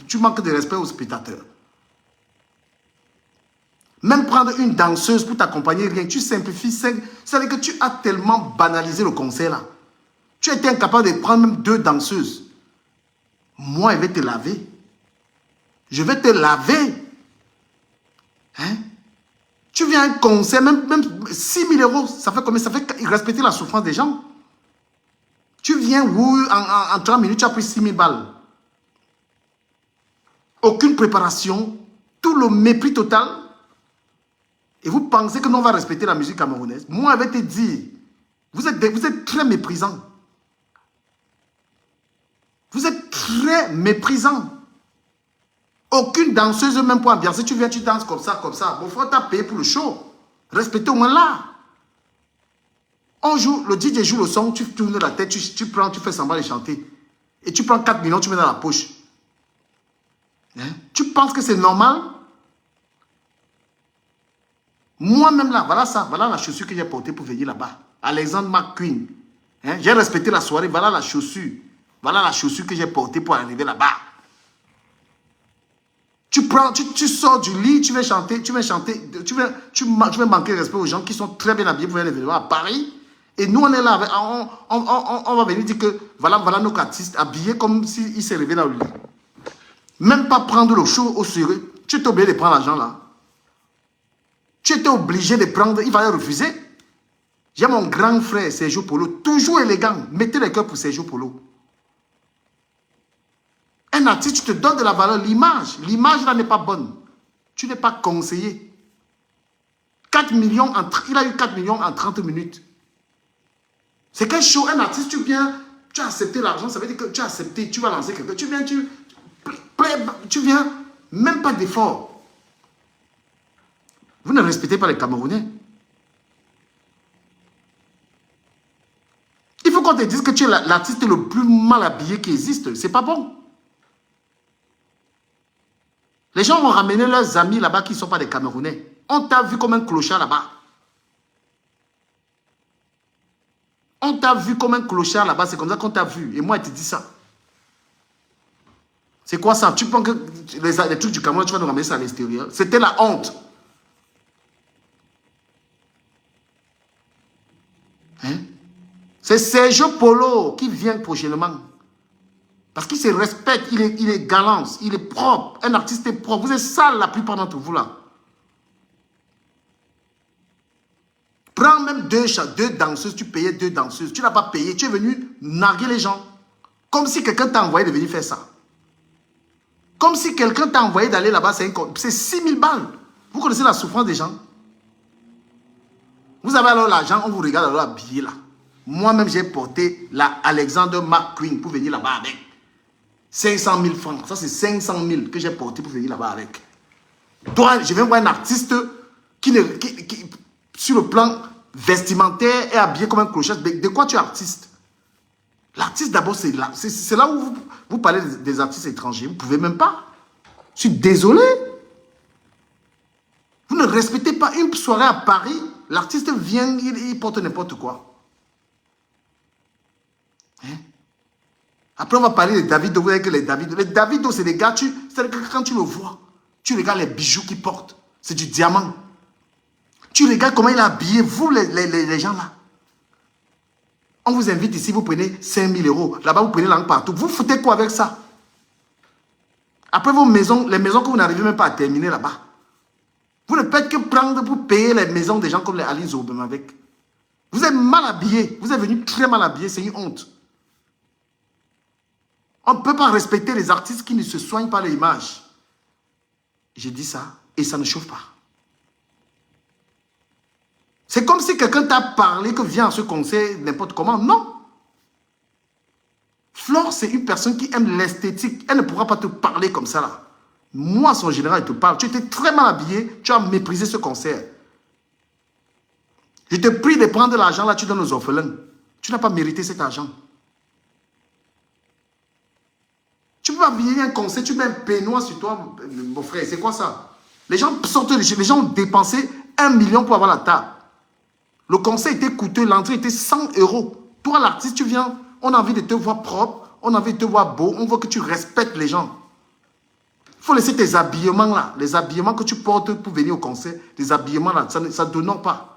tu manques de respect aux spectateurs. Même prendre une danseuse pour t'accompagner, rien. Tu simplifies. C'est-à-dire que tu as tellement banalisé le concert là. Tu étais incapable de prendre même 2 danseuses. Moi, je vais te laver. Je vais te laver. Hein? Tu viens à un concert, même 6 000 euros, ça fait combien? Ça fait respecter la souffrance des gens. Tu viens, oui, en 30 minutes, tu as pris 6 000 balles. Aucune préparation, tout le mépris total. Et vous pensez que nous, on va respecter la musique camerounaise? Moi, je vais te dire, vous êtes très méprisant. Vous êtes très méprisant. Aucune danseuse, même pour ambiancer, tu viens, tu danses comme ça, comme ça. Bon, frère, t'as payé pour le show. Respectez au moins là. On joue, le DJ joue le son, tu tournes la tête, tu prends, tu fais semblant de chanter. Et tu prends 4 millions, tu mets dans la poche. Hein? Tu penses que c'est normal? Moi-même là, voilà ça, voilà la chaussure que j'ai portée pour venir là-bas. Alexandre McQueen. Hein? J'ai respecté la soirée, voilà la chaussure. Voilà la chaussure que j'ai portée pour arriver là-bas. Tu prends, tu sors du lit, tu vas chanter, tu vas manquer de respect aux gens qui sont très bien habillés pour un événement à Paris. Et nous, on est là, on va venir dire que voilà nos artistes habillés comme s'ils s'est réveillés dans le lit. Même pas prendre le show au sérieux. Tu étais obligé de prendre l'argent là. Tu étais obligé de prendre, il va refuser. J'ai mon grand frère Sergio Polo, toujours élégant. Mettez les cœurs pour Sergio Polo. Un artiste, tu te donnes de la valeur, l'image. L'image là n'est pas bonne. Tu n'es pas conseillé. 4 millions, il a eu 4 millions en 30 minutes. C'est quel show, un artiste, tu viens, tu as accepté l'argent, ça veut dire que tu as accepté, tu vas lancer quelqu'un. Tu viens, tu viens, même pas d'effort. Vous ne respectez pas les Camerounais. Il faut qu'on te dise que tu es l'artiste le plus mal habillé qui existe. C'est pas bon. Les gens vont ramener leurs amis là-bas qui ne sont pas des Camerounais. On t'a vu comme un clochard là-bas. On t'a vu comme un clochard là-bas. C'est comme ça qu'on t'a vu. Et moi, je te dis ça. C'est quoi ça? Tu penses que les trucs du Cameroun, tu vas nous ramener ça à l'extérieur? C'était la honte. Hein? C'est Sergio Polo qui vient prochainement. Parce qu'il se respecte, il est galant, il est propre. Un artiste est propre. Vous êtes sale la plupart d'entre vous là. Prends même 2 danseuses, tu payais 2 danseuses. Tu n'as pas payé, tu es venu narguer les gens. Comme si quelqu'un t'a envoyé de venir faire ça. Comme si quelqu'un t'a envoyé d'aller là-bas, c'est 6 000 balles. Vous connaissez la souffrance des gens? Vous avez alors l'argent, on vous regarde alors habillé là. Moi-même, j'ai porté la Alexander McQueen pour venir là-bas avec. 500 000 francs. Ça, c'est 500 000 que j'ai porté pour venir là-bas avec. Toi, je viens voir un artiste qui, sur le plan vestimentaire, est habillé comme un clochard. De quoi tu es artiste? L'artiste, d'abord, c'est là. C'est là où vous parlez des artistes étrangers. Vous ne pouvez même pas. Je suis désolé. Vous ne respectez pas une soirée à Paris. L'artiste vient, il porte n'importe quoi. Hein? Après, on va parler de Davido. Vous voyez que les Davido, c'est des gars, c'est-à-dire que quand tu le vois, tu regardes les bijoux qu'il porte. C'est du diamant. Tu regardes comment il est habillé, vous, les gens là. On vous invite ici, vous prenez 5 000 euros. Là-bas, vous prenez langue partout. Vous foutez quoi avec ça? Après, vos maisons, les maisons que vous n'arrivez même pas à terminer là-bas. Vous ne faites que prendre pour payer les maisons des gens comme les Ali Zobem avec. Vous êtes mal habillés. Vous êtes venus très mal habillés. C'est une honte. On ne peut pas respecter les artistes qui ne se soignent pas l'image. J'ai dit ça et ça ne chauffe pas. C'est comme si quelqu'un t'a parlé que viens à ce concert n'importe comment. Non. Flore, c'est une personne qui aime l'esthétique. Elle ne pourra pas te parler comme ça là. Moi, son général, il te parle. Tu étais très mal habillé. Tu as méprisé ce concert. Je te prie de prendre l'argent là, tu donnes aux orphelins. Tu n'as pas mérité cet argent. Tu peux pas venir à un concert, tu mets un peignoir sur toi, mon frère. C'est quoi ça? Les gens sortent de chez, les gens ont dépensé 1 million pour avoir la table. Le concert était coûteux, l'entrée était 100 euros. Toi, l'artiste, tu viens, on a envie de te voir propre, on a envie de te voir beau, on veut que tu respectes les gens. faut laisser tes habillements là. Les habillements que tu portes pour venir au concert, les habillements là, ça ne t'honore pas.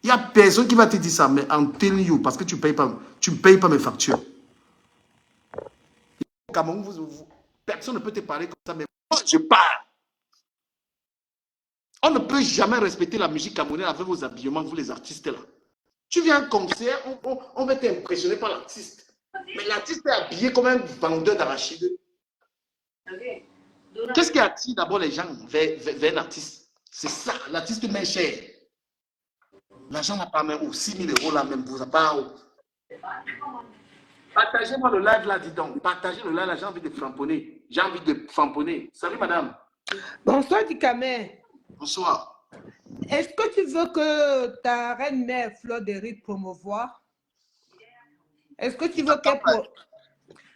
Il n'y a personne qui va te dire ça, mais en telling you, parce que tu ne payes pas mes factures. Au Cameroun, personne ne peut te parler comme ça, mais moi, je parle. On ne peut jamais respecter la musique camerounaise avec vos habillements, vous les artistes là. Tu viens à un concert, on va t'impressionner par l'artiste. Mais l'artiste est habillé comme un vendeur d'arachides. Qu'est-ce qui attire d'abord les gens vers un artiste? C'est ça, l'artiste met cher. L'argent n'a pas même où 6 000 € là même, vous n'avez pas où. Partagez-moi le live là, dis donc. Partagez le live là, j'ai envie de framponner. J'ai envie de framponner. Salut madame. Bonsoir Dikame. Bonsoir. Est-ce que tu veux que ta reine-mère Fleur de Riz promouvoir? Est-ce que tu veux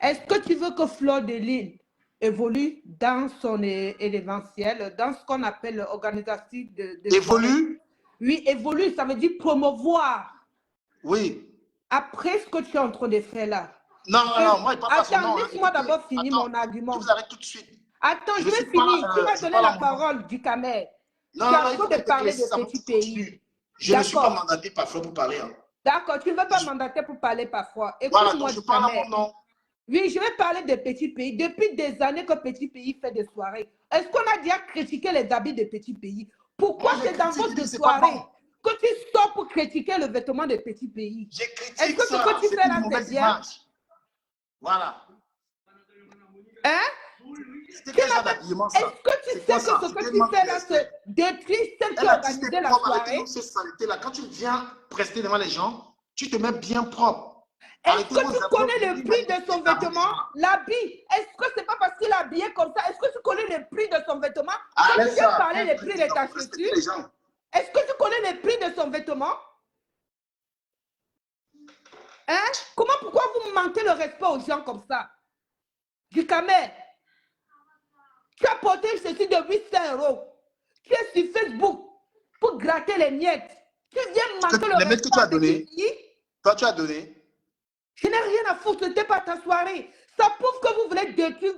Est-ce que tu veux que Fleur de Lys évolue dans son événementiel, dans ce qu'on appelle l'organisation de évolue? Oui, évolue, ça veut dire promouvoir. Oui. Après ce que tu es en train de faire là. Non, moi, il ne parle pas son nom. Attends, laisse-moi d'abord finir mon argument. Je vous arrête tout de suite. Attends, je vais finir. Tu m'as donné la parole, Dikame. Non, il faut de parler de petits pays. Je ne suis pas mandaté parfois pour parler. Hein. D'accord, tu ne veux pas mandater pour parler parfois. Voilà, donc je parle à mon nom. Oui, je vais parler de petits pays. Depuis des années que Petit Pays fait des soirées, est-ce qu'on a déjà critiqué les habits de Petit Pays? Pourquoi c'est dans votre soirée que tu sors pour critiquer le vêtement de Petit Pays? Est-ce que ce que tu fais là, c'est bien? Voilà. Hein? Est-ce que tu sais que ce que tu fais là, c'est détruire celle qui a organisé la soirée? Quand tu viens prester devant les gens, tu te mets bien propre. Est-ce que tu connais le prix de son vêtement? L'habit. Est-ce que c'est pas parce qu'il est habillé comme ça? Est-ce que tu connais le prix de son vêtement? Quand tu viens parler des prix de ta chaussure, est-ce que tu connais le prix de son vêtement? Hein? Pourquoi vous mentez le respect aux gens comme ça? Dikame, tu as porté ceci de 800 €. Tu es sur Facebook pour gratter les miettes. Tu viens mentir le respect. Les miettes que tu as donné, toi tu as donné. Je n'ai rien à foutre, ce n'était pas ta soirée. Ça prouve que vous voulez détruire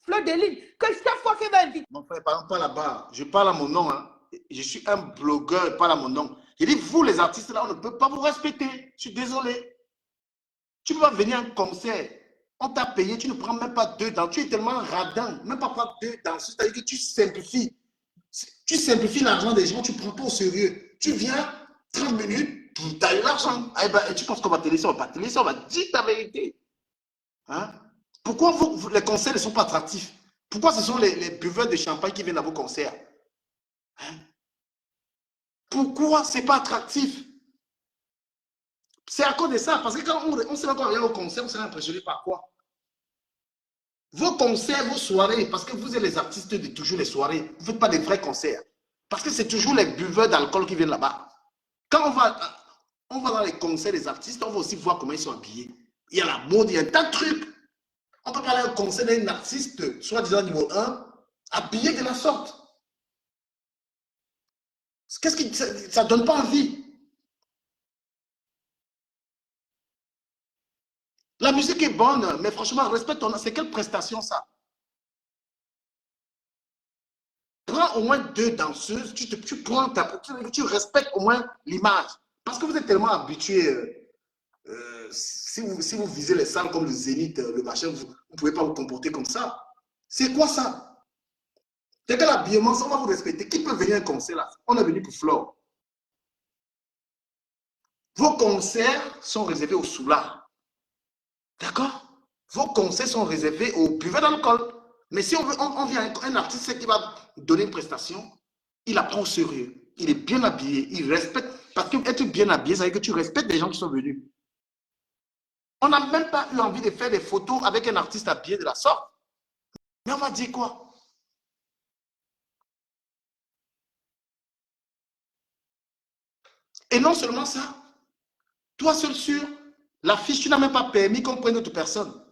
Fleur de Lys, que chaque fois qu'elle va inviter. Mon frère, parle pas là-bas. Je parle à mon nom. Hein. Je suis un blogueur, je parle à mon nom. Je dis, vous les artistes là, on ne peut pas vous respecter. Je suis désolé. Tu peux pas venir à un concert. On t'a payé, tu ne prends même pas 2 danseuses. Tu es tellement radin, même pas prendre 2 danseuses. C'est-à-dire que tu simplifies. Tu simplifies l'argent des gens, tu ne prends pas au sérieux. Tu viens 30 minutes. Tu as eu l'argent. Eh ben, tu penses qu'on va te laisser, on va pas te laisser, on va dire ta vérité. Hein? Pourquoi les concerts ne sont pas attractifs? Pourquoi ce sont les buveurs de champagne qui viennent à vos concerts? Hein? Pourquoi ce n'est pas attractif? C'est à cause de ça, parce que quand on sait encore rien au concert, on s'est impressionné par quoi? Vos concerts, vos soirées, parce que vous êtes les artistes de toujours les soirées, vous ne faites pas des vrais concerts. Parce que c'est toujours les buveurs d'alcool qui viennent là-bas. Quand on va dans les concerts des artistes, on va aussi voir comment ils sont habillés. Il y a la mode, il y a un tas de trucs. On peut parler d'un concert d'un artiste, soi-disant niveau 1, habillé de la sorte. Qu'est-ce qui ça donne pas envie? La musique est bonne, mais franchement, respecte ton... C'est quelle prestation ça? Prends au moins 2 danseuses, tu respectes au moins l'image. Parce que vous êtes tellement habitués, si vous visez les salles comme le Zénith, le machin, vous ne pouvez pas vous comporter comme ça. C'est quoi ça? C'est quel habillement, ça on va vous respecter. Qui peut venir à un concert là? On est venu pour Flore. Vos concerts sont réservés aux soulards. D'accord? Vos concerts sont réservés aux buveurs d'alcool. Mais si on vient un artiste qui va donner une prestation, il la prend au sérieux. Il est bien habillé, il respecte. Parce qu'être bien habillé, ça veut dire que tu respectes les gens qui sont venus. On n'a même pas eu envie de faire des photos avec un artiste habillé de la sorte. Mais on va dire quoi? Et non seulement ça, toi seul sûr, l'affiche, tu n'as même pas permis qu'on prenne d'autres personnes.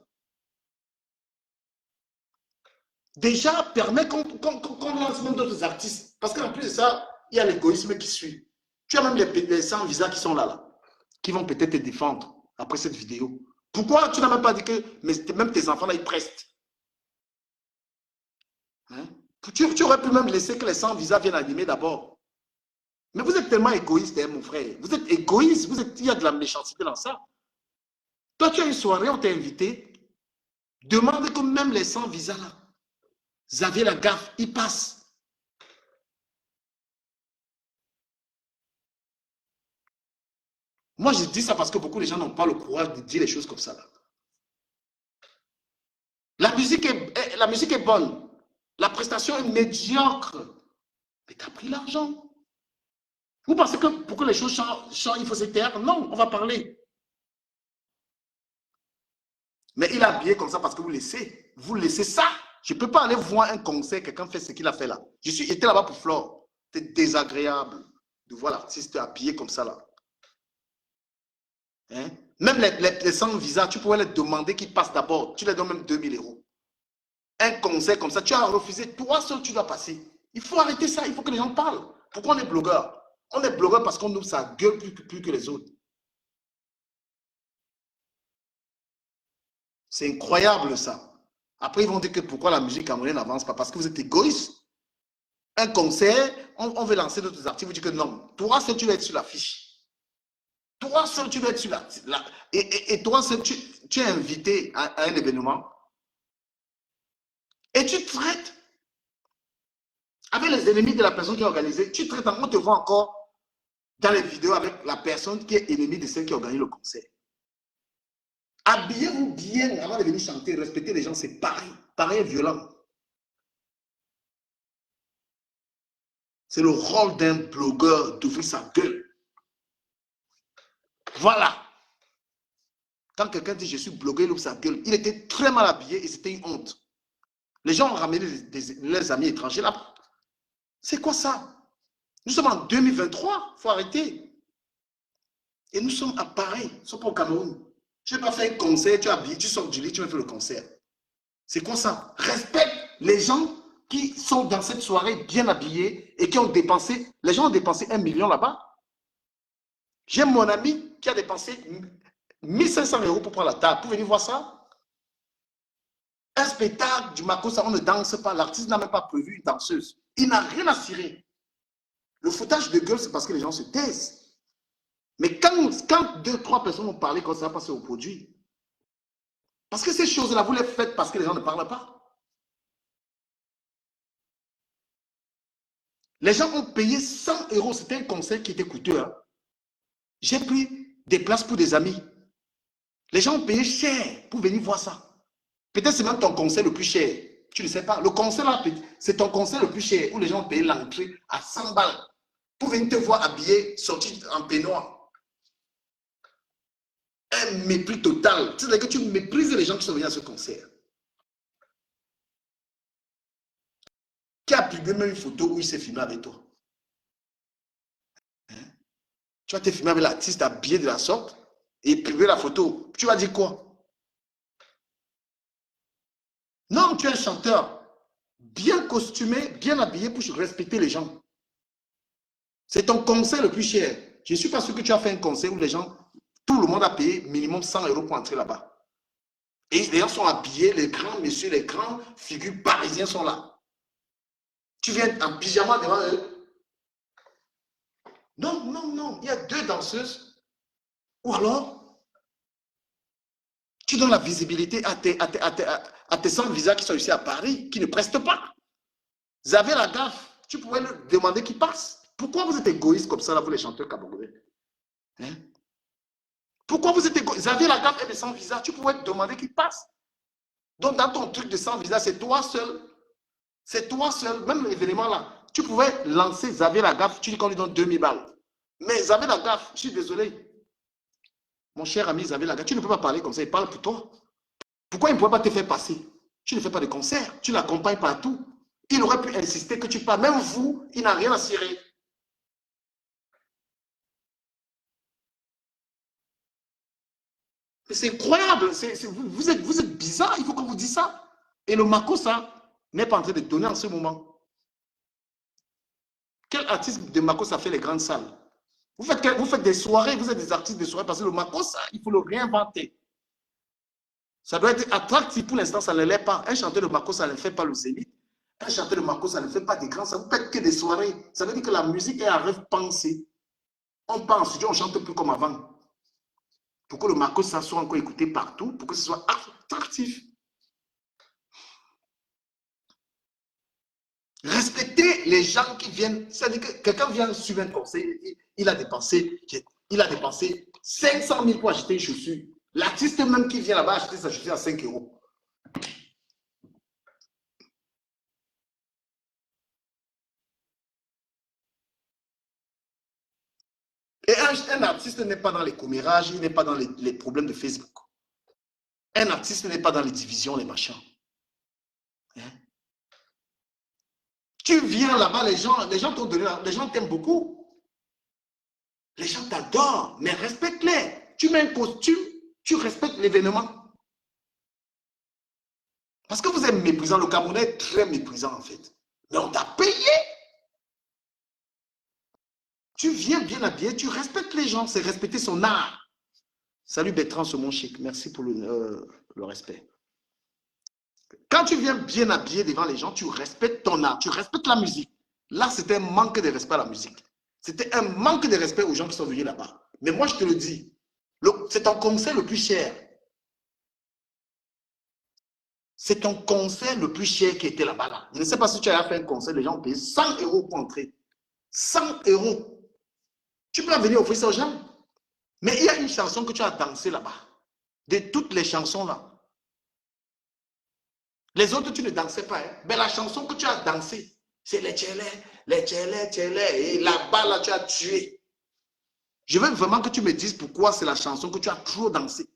Déjà, permet qu'on lance même d'autres artistes. Parce qu'en plus de ça, il y a l'égoïsme qui suit. Tu as même les sans visa qui sont là, qui vont peut-être te défendre après cette vidéo. Pourquoi tu n'as même pas dit que même tes enfants là, ils prestent? Hein? Tu aurais pu même laisser que les 100 visas viennent animer d'abord. Mais vous êtes tellement égoïste, hein, mon frère. Vous êtes égoïste. Il y a de la méchanceté dans ça. Toi, tu as une soirée, on t'a invité. Demande que même les 100 visas là, Xavier Lagaffe, il passe. Moi, je dis ça parce que beaucoup de gens n'ont pas le courage de dire les choses comme ça. Là. La musique est bonne. La prestation est médiocre. Mais tu as pris l'argent. Vous pensez que pour que les choses changent, il faut se taire? Non, on va parler. Mais il a habillé comme ça parce que vous laissez ça. Je ne peux pas aller voir un concert, quelqu'un fait ce qu'il a fait là. J'étais là-bas pour Flore. C'est désagréable de voir l'artiste habillé comme ça là. Hein? Même les 100 visas, tu pourrais les demander qu'ils passent d'abord. Tu les donnes même 2000 euros. Un concert comme ça, tu as refusé, toi seul tu dois passer. Il faut arrêter ça, il faut que les gens parlent. Pourquoi on est blogueur? On est blogueur parce qu'on ouvre sa gueule plus que les autres. C'est incroyable ça. Après, ils vont dire que pourquoi la musique camerounaise n'avance pas? Parce que vous êtes égoïste. Un concert, on veut lancer d'autres artistes, vous dites que non. Toi seul, tu dois être sur l'affiche. Toi seul, tu dois être sur la... Et toi seul, tu es invité à un événement. Et tu traites avec les ennemis de la personne qui a organisé. Tu traites, on te voit encore dans les vidéos avec la personne qui est ennemie de celle qui organise le concert. Habillez-vous bien avant de venir chanter. Respectez les gens, c'est pareil. Pareil violent. C'est le rôle d'un blogueur d'ouvrir sa gueule. Voilà. Quand quelqu'un dit je suis blogueur, il ouvre sa gueule. Il était très mal habillé et c'était une honte. Les gens ont ramené leurs amis étrangers là-bas. C'est quoi ça? Nous sommes en 2023. Il faut arrêter. Et nous sommes à Paris. Nous ne sommes pas au Cameroun. Tu n'as pas fait un concert, tu es habillé, tu sors du lit, tu vas faire le concert. C'est quoi ça? Respecte les gens qui sont dans cette soirée bien habillés et qui ont dépensé. Les gens ont dépensé 1 million là-bas. J'ai mon ami qui a dépensé 1500 euros pour prendre la table. Pour venir voir ça? Un spectacle du Makossa, on ne danse pas. L'artiste n'a même pas prévu une danseuse. Il n'a rien à cirer. Le foutage de gueule, c'est parce que les gens se taisent. Mais quand 2-3 personnes ont parlé, quand ça va passer au produit. Parce que ces choses-là, vous les faites parce que les gens ne parlent pas. Les gens ont payé 100 euros. C'était un concert qui était coûteux. Hein. J'ai pris des places pour des amis. Les gens ont payé cher pour venir voir ça. Peut-être c'est même ton concert le plus cher. Tu ne sais pas. Le concert là, c'est ton concert le plus cher où les gens ont payé l'entrée à 100 balles pour venir te voir habillé, sorti en peignoir. Un mépris total. C'est-à-dire que tu méprises les gens qui sont venus à ce concert. Qui a publié même une photo où il s'est filmé avec toi? Hein? Tu vas te filmer avec l'artiste habillé de la sorte et publier la photo. Tu vas dire quoi? Non, tu es un chanteur bien costumé, bien habillé pour respecter les gens. C'est ton concert le plus cher. Je ne suis pas sûr que tu as fait un concert où les gens, tout le monde a payé minimum 100 euros pour entrer là-bas. Et les gens sont habillés, les grands messieurs, les grandes figures parisiens sont là. Tu viens en pyjama devant eux. Non, non, non. Il y a 2 danseuses. Ou alors, tu donnes la visibilité à tes 100 visas qui sont ici à Paris, qui ne prestent pas. Xavier Lagaffe, tu pourrais leur demander qu'ils passent. Pourquoi vous êtes égoïstes comme ça, là, vous les chanteurs camerounais? Hein? Pourquoi vous êtes égoïstes? Xavier Lagaffe est de 100 visas, tu pourrais demander qu'ils passent. Donc, dans ton truc de 100 visas, c'est toi seul. C'est toi seul, même l'événement là. Tu pouvais lancer Xavier Lagaffe, tu dis qu'on lui donne 2000 balles. Mais Xavier Lagaffe, je suis désolé. Mon cher ami Xavier Lagaffe, tu ne peux pas parler comme ça, il parle pour toi. Pourquoi il ne pourrait pas te faire passer? Tu ne fais pas de concert, tu l'accompagnes partout. Il aurait pu insister que tu parles. Même vous, il n'a rien à cirer. C'est incroyable. Vous êtes bizarre, il faut qu'on vous dise ça. Et le Makossa n'est pas en train de donner en ce moment. Quel artiste de Makossa fait les grandes salles? Vous faites des soirées, vous êtes des artistes de soirées parce que le Makossa, il faut le réinventer. Ça doit être attractif. Pour l'instant, ça ne l'est pas. Un chanteur de Makossa ne fait pas le Zénith. Un chanteur de Marco, ça ne fait pas d'écran, ça ne fait que des soirées. Ça veut dire que la musique est un rêve pensé. On pense, on ne chante plus comme avant. Pour que le Marco, ça soit encore écouté partout, pour que ce soit attractif. Respectez les gens qui viennent. C'est-à-dire que quelqu'un vient suivre un conseil, il a dépensé 500 000 pour acheter une chaussure. L'artiste même qui vient là-bas acheter sa chaussure à 5 euros. Et un artiste n'est pas dans les commérages, il n'est pas dans les problèmes de Facebook. Un artiste n'est pas dans les divisions, les machins. Hein? Tu viens là-bas, les gens t'ont donné, les gens t'aiment beaucoup. Les gens t'adorent, mais respecte-les. Tu mets un costume, tu respectes l'événement. Parce que vous êtes méprisant, le Camerounais est très méprisant en fait. Mais on t'a payé. Tu viens bien habillé, tu respectes les gens, c'est respecter son art. Salut Bertrand, c'est mon chic, merci pour le respect. Quand tu viens bien habillé devant les gens, tu respectes ton art, tu respectes la musique. Là, c'était un manque de respect à la musique. C'était un manque de respect aux gens qui sont venus là-bas. Mais moi, je te le dis, c'est ton concert le plus cher. C'est ton concert le plus cher qui était là-bas. Là. Je ne sais pas si tu as fait un concert, les gens ont payé 100 euros pour entrer. 100 euros. Tu peux venir offrir ça aux gens. Mais il y a une chanson que tu as dansé là-bas. De toutes les chansons là. Les autres, tu ne dansais pas. Hein? Mais la chanson que tu as dansée, c'est les tchélés. Et là-bas, là, tu as tué. Je veux vraiment que tu me dises pourquoi c'est la chanson que tu as trop dansée.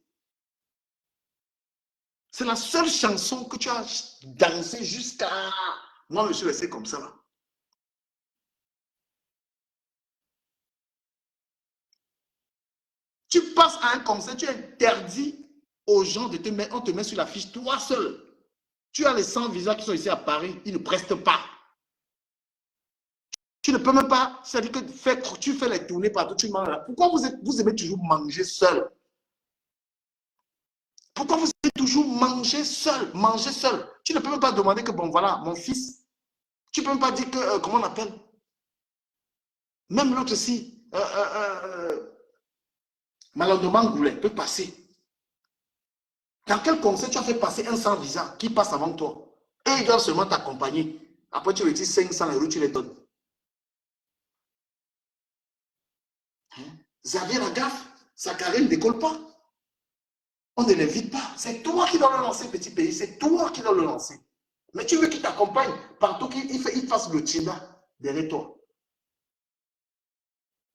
C'est la seule chanson que tu as dansée jusqu'à... Moi, je me suis laissé comme ça là. Tu passes à un concert, tu interdis aux gens de te mettre, on te met sur la fiche, toi seul. Tu as les 100 visas qui sont ici à Paris, ils ne prestent pas. Tu ne peux même pas, c'est-à-dire que tu fais les tournées partout, tu manges là. Pourquoi vous aimez toujours manger seul? Pourquoi vous aimez toujours manger seul? Manger seul. Tu ne peux même pas demander que, bon voilà, mon fils, tu ne peux même pas dire que, comment on appelle? Même l'autre aussi, Malandroman Goulet peut passer. Dans quel concert tu as fait passer un sans visa qui passe avant toi? Et ils doivent seulement t'accompagner. Après, tu retires 500 euros, tu les donnes. Hein? Xavier Lagaffe, sa carrière ne décolle pas. On ne l'invite pas. C'est toi qui dois le lancer, petit pays. C'est toi qui dois le lancer. Mais tu veux qu'il t'accompagne partout, qu'il fasse le tchida derrière toi.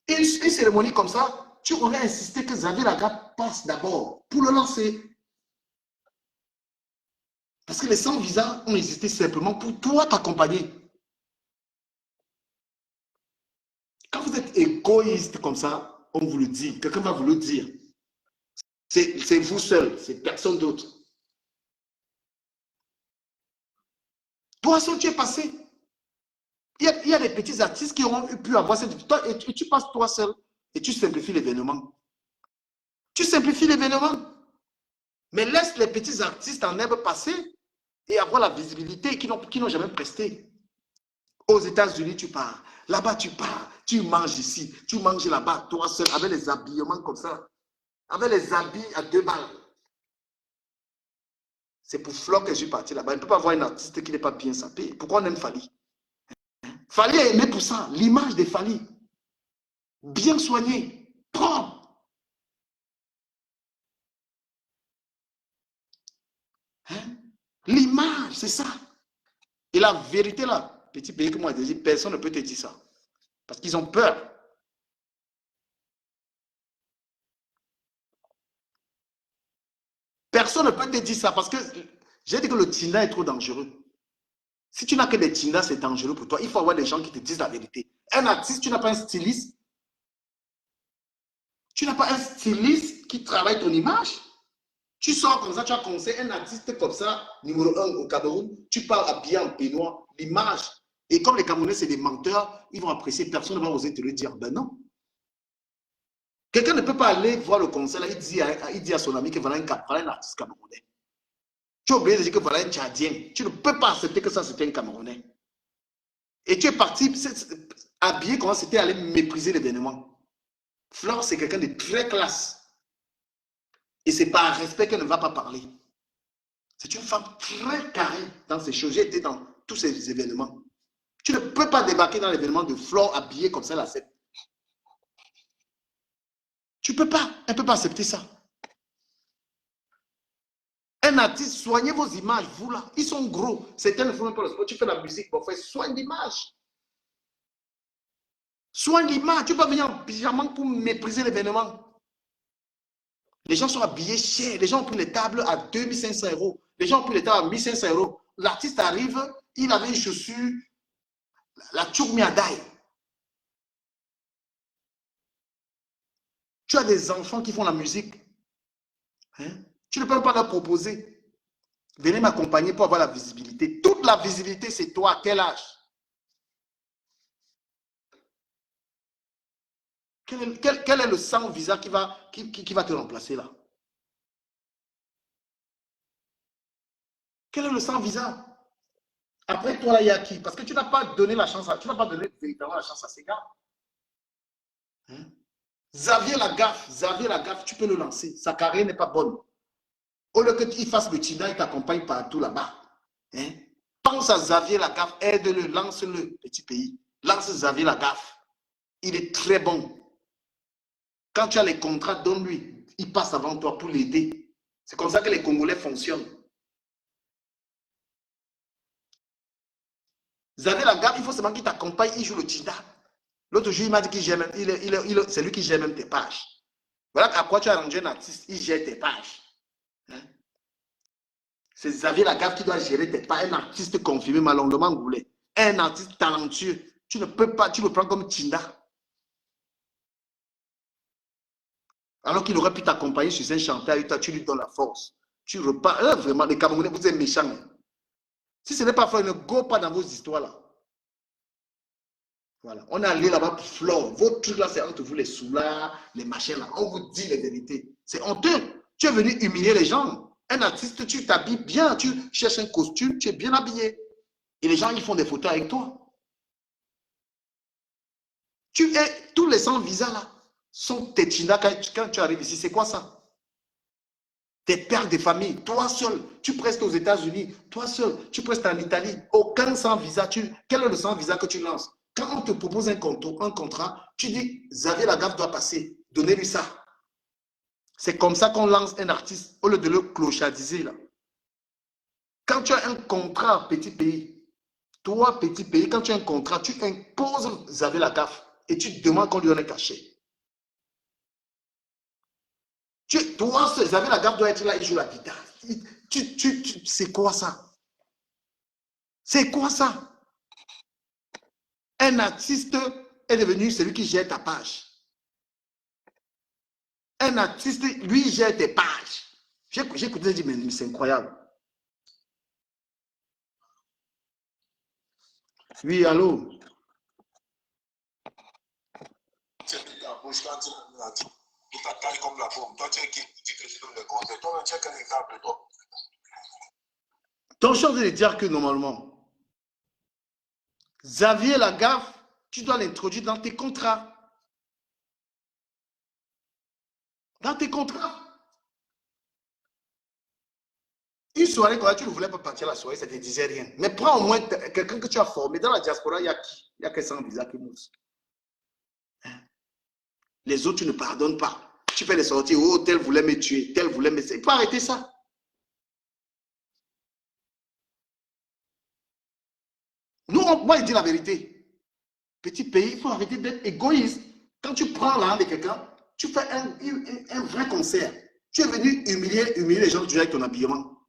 Une cérémonie comme ça, tu aurais insisté que Xavier Lagaffe passe d'abord pour le lancer. Parce que les 100 visas ont existé simplement pour toi t'accompagner. Quand vous êtes égoïste comme ça, on vous le dit, quelqu'un va vous le dire. C'est vous seul, c'est personne d'autre. Toi seul, tu es passé. Il y a des petits artistes qui auront pu avoir cette victoire et tu passes toi seul et tu simplifies l'événement. Tu simplifies l'événement. Mais laisse les petits artistes en herbe passer et avoir la visibilité qui n'ont jamais presté. Aux États-Unis, tu pars. Là-bas, tu pars. Tu manges ici. Tu manges là-bas, toi seul, avec les habillements comme ça. Avec les habits à 2 balles. C'est pour Flock que je suis parti là-bas. Il ne peut pas avoir un artiste qui n'est pas bien sapé. Pourquoi on aime Fali? Fali est aimé pour ça. L'image de Fali. Bien soignée. Propre. Hein? L'image, c'est ça. Et la vérité là, petit pays que moi je dis, personne ne peut te dire ça. Parce qu'ils ont peur. Personne ne peut te dire ça parce que j'ai dit que le Tinder est trop dangereux. Si tu n'as que des Tinder, c'est dangereux pour toi. Il faut avoir des gens qui te disent la vérité. Un artiste, tu n'as pas un styliste. Tu n'as pas un styliste qui travaille ton image. Tu sors comme ça, tu as conseillé un artiste comme ça, numéro 1 au Cameroun, tu parles habillé en peignoir, l'image. Et comme les Camerounais, c'est des menteurs, ils vont apprécier, personne ne va oser te le dire. Ben non. Quelqu'un ne peut pas aller voir le concert, là, il dit à son ami que voilà un artiste camerounais. Tu as oublié de dire que voilà un Tchadien. Tu ne peux pas accepter que ça c'était un Camerounais. Et tu es parti habillé comme c'était aller mépriser l'événement. Flore, c'est quelqu'un de très classe. Et c'est par respect qu'elle ne va pas parler. C'est une femme très carrée dans ces choses. J'ai été dans tous ces événements. Tu ne peux pas débarquer dans l'événement de Flore habillée comme ça, la scène. Tu ne peux pas. Elle ne peut pas accepter ça. Un artiste, soignez vos images, vous là. Ils sont gros. Certains ne font même pas le sport. Tu fais la musique, bon frère, soigne l'image. Soigne l'image. Tu peux pas venir en pyjama pour mépriser l'événement. Les gens sont habillés cher. Les gens ont pris les tables à 2500 €. Les gens ont pris les tables à 1500 €. L'artiste arrive, il avait une chaussure, la Tchoukmiadaï. Tu as des enfants qui font la musique. Hein? Tu ne peux pas leur proposer. Venez m'accompagner pour avoir la visibilité. Toute la visibilité, c'est toi. À quel âge? Quel est le sang visa qui va te remplacer là? Quel est le sang visa? Après toi, là, il y a qui? Parce que tu n'as pas donné la chance, tu n'as pas donné véritablement la chance à ces gars. Hein? Xavier Lagaffe, tu peux le lancer. Sa carrière n'est pas bonne. Au lieu qu'il fasse le Tina, il t'accompagne partout là-bas. Hein? Pense à Xavier Lagaffe, aide-le, lance-le, petit pays. Lance Xavier Lagaffe. Il est très bon. Quand tu as les contrats, donne-lui. Il passe avant toi pour l'aider. C'est comme ça que les Congolais fonctionnent. Xavier Lagaffe, il faut seulement qu'il t'accompagne, il joue le Tina. L'autre jour, il m'a dit qu'il gère même, c'est lui qui gère même tes pages. Voilà à quoi tu as rendu un artiste, il gère tes pages. Hein? C'est Xavier Lagaffe qui doit gérer tes pages, un artiste confirmé, malheureusement goulé. Un artiste talentueux. Tu ne peux pas, tu le prends comme Tinda. Alors qu'il aurait pu t'accompagner sur un chanteur, tu lui donnes la force. Tu repars. Vraiment, les Camerounais, vous êtes méchants. Si ce n'est pas fait, ne go pas dans vos histoires là. Voilà. On est allé là-bas pour Flore. Votre truc là, c'est entre vous, les soulards, les machins là. On vous dit les vérités. C'est honteux. Tu es venu humilier les gens. Un artiste, tu t'habilles bien. Tu cherches un costume, tu es bien habillé. Et les gens, ils font des photos avec toi. Tous les sans visa là sont tes chinas quand tu arrives ici. C'est quoi ça? Tes pères de famille, toi seul, tu prestes aux États-Unis, toi seul, tu prestes en Italie, aucun sans visa. Quel est le sans visa que tu lances? Quand on te propose un contrat, tu dis Xavier Lagaffe doit passer, donnez-lui ça. C'est comme ça qu'on lance un artiste au lieu de le clochardiser là. Quand tu as un contrat, petit pays, toi, petit pays, quand tu as un contrat, tu imposes Xavier Lagaffe et tu demandes qu'on lui donne un cachet. Toi, Xavier Lagaffe doit être là, il joue la guitare. C'est quoi ça? C'est quoi ça? Un artiste est devenu celui qui gère ta page. Un artiste, lui, gère tes pages. J'ai écouté, j'ai dit, mais c'est incroyable. Oui, allô? C'est tout la bouche quand tu t'attaques comme la pomme. Toi, tu es qui dit que je donne le conseil. Toi, tu as quel exemple, toi? Ton chance de dire que normalement, Xavier Lagaffe, tu dois l'introduire dans tes contrats. Dans tes contrats. Une soirée, quand tu ne voulais pas partir à la soirée, ça ne te disait rien. Mais prends au moins quelqu'un que tu as formé. Dans la diaspora, il y a qui? Il y a que sans visa qui mousse. Les autres, tu ne pardonnes pas. Tu fais des sorties, oh, tel voulait me tuer, tel voulait me... Il faut arrêter ça. Nous, moi, je dis la vérité. Petit pays, il faut arrêter d'être égoïste. Quand tu prends l'argent de quelqu'un, tu fais un vrai concert. Tu es venu humilier les gens avec ton habillement.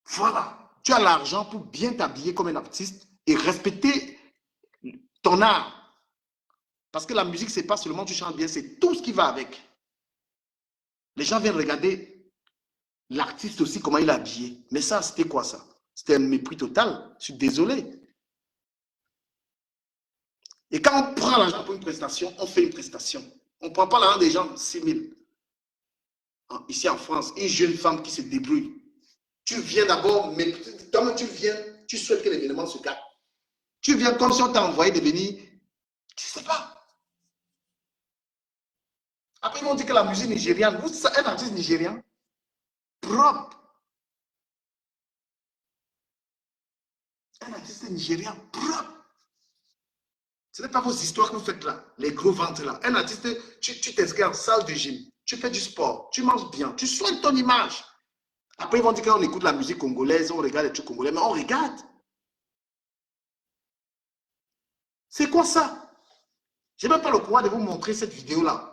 Voilà. Tu as l'argent pour bien t'habiller comme un artiste et respecter ton art. Parce que la musique, c'est pas seulement tu chantes bien, c'est tout ce qui va avec. Les gens viennent regarder l'artiste aussi, comment il est habillé. Mais ça, c'était quoi ça? C'était un mépris total. Je suis désolé. Et quand on prend l'argent pour une prestation, on fait une prestation. On ne prend pas l'argent des gens 6 000. ici en France, une jeune femme qui se débrouille. Tu viens d'abord, mais toi tu viens, tu souhaites que l'événement se gagne. Tu viens comme si on t'a envoyé de venir, tu ne sais pas. Après, ils vont dire que la musique nigériane, vous, un artiste nigérien, propre. Un artiste nigérien, propre. Ce n'est pas vos histoires que vous faites là, les gros ventres là. Un artiste, tu t'inscris en salle de gym, tu fais du sport, tu manges bien, tu soignes ton image. Après, ils vont dire qu'on écoute la musique congolaise, on regarde les trucs congolais, mais on regarde. C'est quoi ça? Je n'ai même pas le courage de vous montrer cette vidéo-là.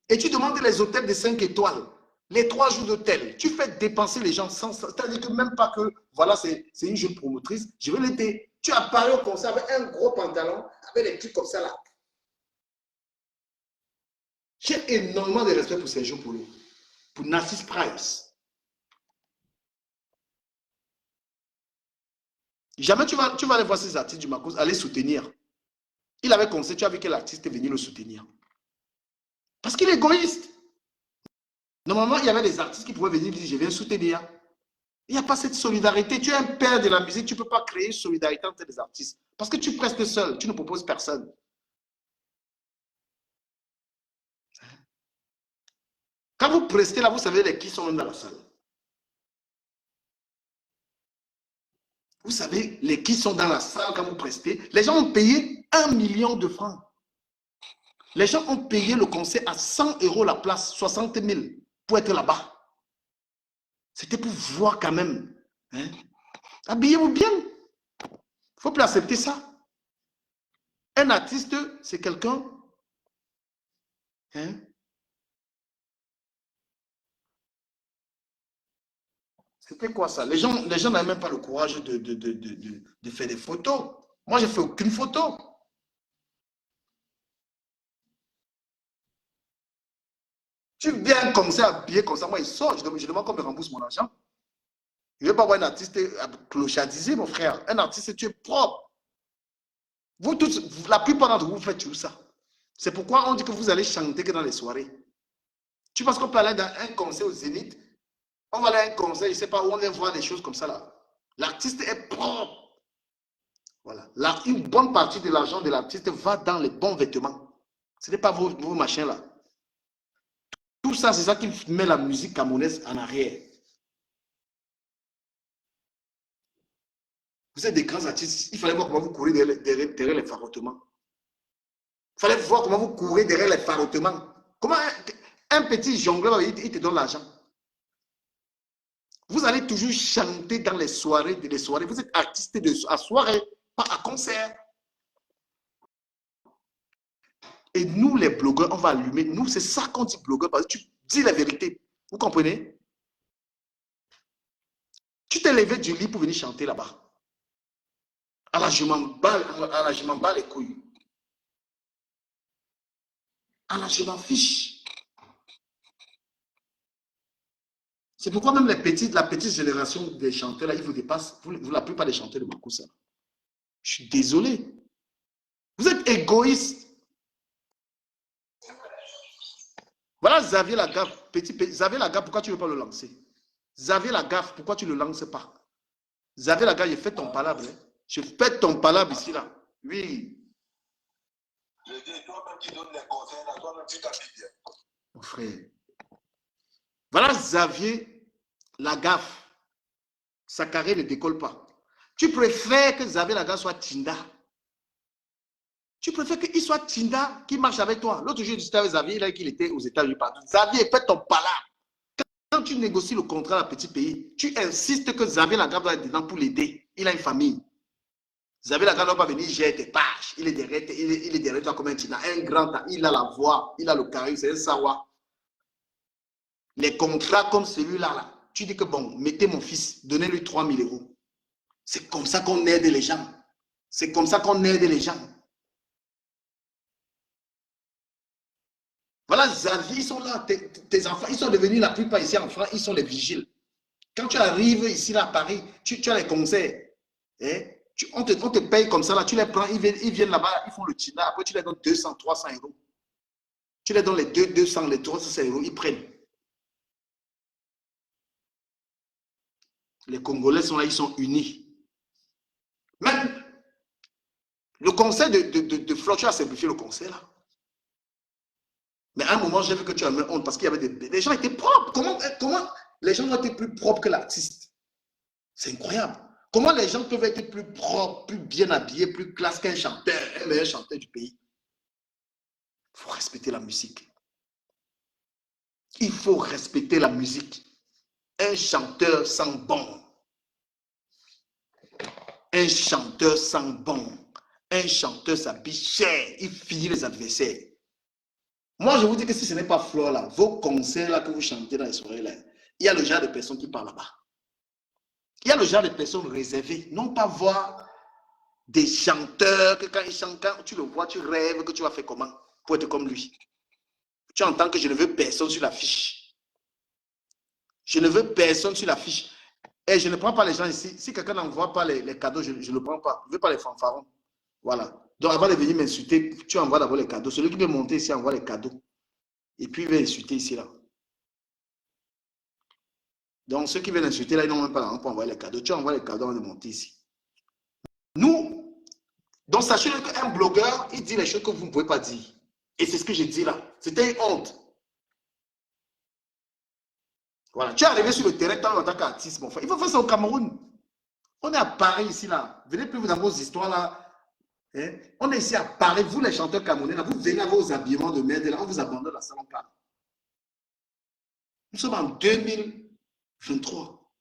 Et tu demandes les hôtels de 5 étoiles, les 3 jours d'hôtel. Tu fais dépenser les gens sans... C'est-à-dire que même pas que, voilà, c'est une jeune promotrice, je vais l'aider. Tu apparais au concert avec un gros pantalon, avec des trucs comme ça là. J'ai énormément de respect pour ces gens, pour Narcisse Price. Jamais tu vas aller voir ces artistes du Macos, aller soutenir. Il avait conseillé, tu as vu que l'artiste est venu le soutenir. Parce qu'il est égoïste. Normalement, il y avait des artistes qui pouvaient venir dire, je viens soutenir. Il n'y a pas cette solidarité. Tu es un père de la musique, tu ne peux pas créer une solidarité entre les artistes. Parce que tu prestes seul, tu ne proposes personne. Quand vous prestez là, vous savez qui sont dans la salle. Vous savez qui sont dans la salle quand vous prestez. Les gens ont payé 1 million de francs. Les gens ont payé le concert à 100 € la place, 60 000 pour être là-bas. C'était pour voir quand même. Hein? Habillez-vous bien. Il ne faut plus accepter ça. Un artiste, c'est quelqu'un. Hein? C'était quoi ça? Les gens n'avaient même pas le courage de faire des photos. Moi, je n'ai fait aucune photo. Tu viens comme ça, habillé comme ça, moi, il sort, je demande qu'on me rembourse mon argent. Je ne veux pas voir un artiste clochardisé, mon frère. Un artiste, tu es propre. Vous tous, la plupart d'entre vous, faites tout ça. C'est pourquoi on dit que vous allez chanter que dans les soirées. Tu penses qu'on peut aller dans un concert au Zénith? On va aller à un concert, je ne sais pas où on vient voir des choses comme ça là. L'artiste est propre. Voilà. Là, une bonne partie de l'argent de l'artiste va dans les bons vêtements. Ce n'est pas vos machins là. Tout ça, c'est ça qui met la musique camerounaise en arrière. Vous êtes des grands artistes. Il fallait voir comment vous courez derrière les farottements. Il fallait voir comment vous courez derrière les farottements. Comment un petit jongleur, il te donne l'argent. Vous allez toujours chanter dans les soirées. Vous êtes artiste à soirée, pas à concert. Et nous, les blogueurs, on va allumer. Nous, c'est ça qu'on dit blogueur, parce que tu dis la vérité. Vous comprenez? Tu t'es levé du lit pour venir chanter là-bas. Alors, je m'en bats les couilles. Alors, je m'en fiche. C'est pourquoi même la petite génération des chanteurs, là, ils vous dépassent. Vous la plupart des chanteurs de Makoussa. Je suis désolé. Vous êtes égoïste. Voilà Xavier Lagaffe. Xavier Lagaffe, pourquoi tu ne veux pas le lancer? Xavier Lagaffe, pourquoi tu ne le lances pas? Xavier Lagaffe, je fais ton palabre. Hein? Je fais ton palabre ici, là. Oui. Je dis, toi-même qui donnes les conseils, là, toi-même tu t'habilles bien. Mon frère. Voilà Xavier Lagaffe. Sa carrière ne décolle pas. Tu préfères que Xavier Lagaffe soit Tinda. Tu préfères qu'il soit Tinda qui marche avec toi. L'autre jour, j'étais avec Xavier, là, qu'il était aux États-Unis partout. Xavier, fais ton palabre. Quand tu négocies le contrat dans un petit pays, tu insistes que Xavier Lagaffe doit être dedans pour l'aider. Il a une famille. Xavier Lagaffe ne doit pas venir gérer tes pages. Il est derrière toi comme un Tinda. Un grand temps. Il a la voix, il a le charisme, c'est un savoir. Les contrats comme celui-là, là, tu dis que bon, mettez mon fils, donnez-lui 3 000 €. C'est comme ça qu'on aide les gens. C'est comme ça qu'on aide les gens. Voilà, Xavier, ils sont là. Tes enfants, ils sont devenus la plupart ici en France, ils sont les vigiles. Quand tu arrives ici là, à Paris, tu as les concerts. Hein? On te paye comme ça, là, tu les prends, ils viennent là-bas, ils font le tina, après tu les donnes 200, 300 €. Tu les donnes les 200, les 300 euros, ils prennent. Les Congolais sont là, ils sont unis. Même le conseil de Flo, tu as simplifié le conseil là. Mais à un moment, j'ai vu que tu as mis honte parce qu'il y avait des gens étaient propres. Comment les gens ont été plus propres que l'artiste? C'est incroyable. Comment les gens peuvent être plus propres, plus bien habillés, plus classe qu'un chanteur, un meilleur chanteur du pays? Il faut respecter la musique. Il faut respecter la musique. Un chanteur sent bon. Un chanteur sent bon. Un chanteur s'habille cher. Il finit les adversaires. Moi, je vous dis que si ce n'est pas Flore là, vos concerts là que vous chantez dans les soirées là, il y a le genre de personnes qui parlent là-bas. Il y a le genre de personnes réservées. Non pas voir des chanteurs que quand ils chantent, quand tu le vois, tu rêves que tu vas faire comment pour être comme lui. Tu entends que je ne veux personne sur l'affiche. Je ne veux personne sur l'affiche. Et je ne prends pas les gens ici. Si quelqu'un n'envoie pas les cadeaux, je ne le prends pas. Je ne veux pas les fanfarons. Voilà. Donc avant de venir m'insulter, tu envoies d'abord les cadeaux. Celui qui veut monter ici envoie les cadeaux. Et puis il va insulter ici là. Donc ceux qui veulent insulter là, ils n'ont même pas l'argent pour envoyer les cadeaux. Tu envoies les cadeaux avant de monter ici. Nous, donc sachez qu'un blogueur, il dit les choses que vous ne pouvez pas dire. Et c'est ce que j'ai dit là. C'était une honte. Voilà. Tu es arrivé sur le terrain en tant qu'artiste, mon frère. Il faut faire ça au Cameroun. On est à Paris ici là. Venez plus dans vos histoires là. Hein? On est ici à Paris. Vous les chanteurs camerounais là, vous venez à vos habillements de merde là. On vous abandonne la salle en part. Nous sommes en 2023.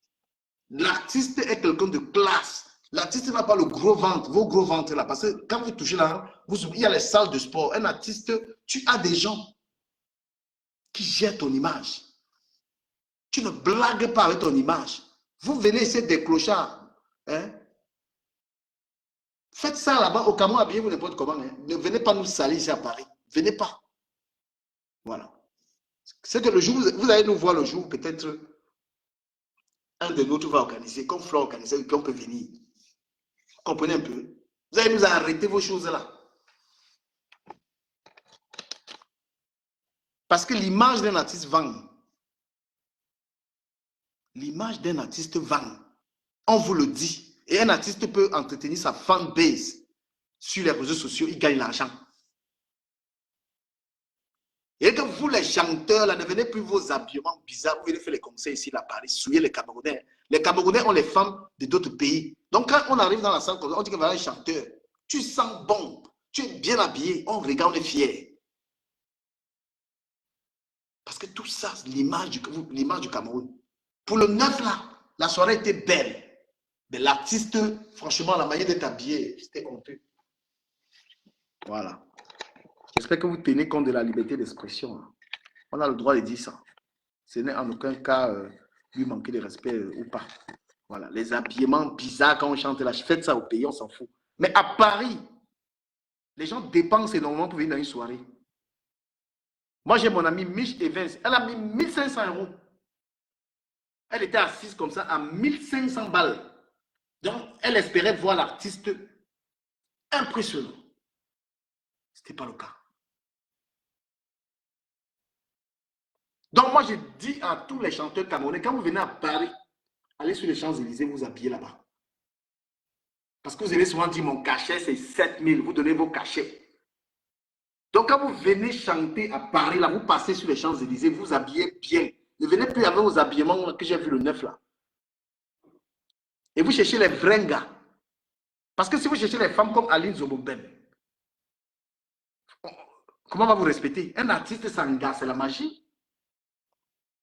L'artiste est quelqu'un de classe. L'artiste n'a pas le gros ventre, vos gros ventres là. Parce que quand vous touchez là, il y a les salles de sport. Un artiste, tu as des gens qui gèrent ton image. Tu ne blagues pas avec ton image. Vous venez essayer des clochards. Hein? Faites ça là-bas au Cameroun, habillez-vous n'importe comment. Hein? Ne venez pas nous salir ici à Paris. Venez pas. Voilà. C'est que le jour, vous allez nous voir le jour, peut-être un de nous va organiser, comme Flo organisé, et puis on peut venir. Vous comprenez un peu? Vous allez nous arrêter vos choses là. Parce que l'image d'un artiste vend. L'image d'un artiste vend. On vous le dit. Et un artiste peut entretenir sa fanbase sur les réseaux sociaux, il gagne l'argent. Et que vous, les chanteurs, là, ne venez plus vos habillements bizarres, vous venez faire les concerts ici à Paris, souiller les Camerounais. Les Camerounais ont les femmes de d'autres pays. Donc, quand on arrive dans la salle, on dit que voilà un chanteur, tu sens bon, tu es bien habillé, on regarde, on est fier. Parce que tout ça, c'est l'image du Cameroun. Pour le 9, là, la soirée était belle. Mais l'artiste, franchement, la manière d'être habillé, c'était honteux. Voilà. J'espère que vous tenez compte de la liberté d'expression. On a le droit de dire ça. Ce n'est en aucun cas lui manquer de respect ou pas. Voilà. Les habillements bizarres quand on chante là, faites ça au pays, on s'en fout. Mais à Paris, les gens dépensent énormément pour venir dans une soirée. Moi, j'ai mon amie Mich Evans. Elle a mis 1500 euros. Elle était assise comme ça à 1500 balles. Donc, elle espérait voir l'artiste impressionnant. Ce n'était pas le cas. Donc, moi, je dis à tous les chanteurs camerounais, quand vous venez à Paris, allez sur les Champs-Élysées, vous habillez là-bas. Parce que vous avez souvent dit, mon cachet, c'est 7000. Vous donnez vos cachets. Donc, quand vous venez chanter à Paris, là, vous passez sur les Champs-Élysées, vous habillez bien. Ne venez plus avec vos habillements que j'ai vu le 9 là. Et vous cherchez les vrais gars. Parce que si vous cherchez les femmes comme Aline Zobomben, comment va vous respecter? Un artiste sans gars, c'est la magie.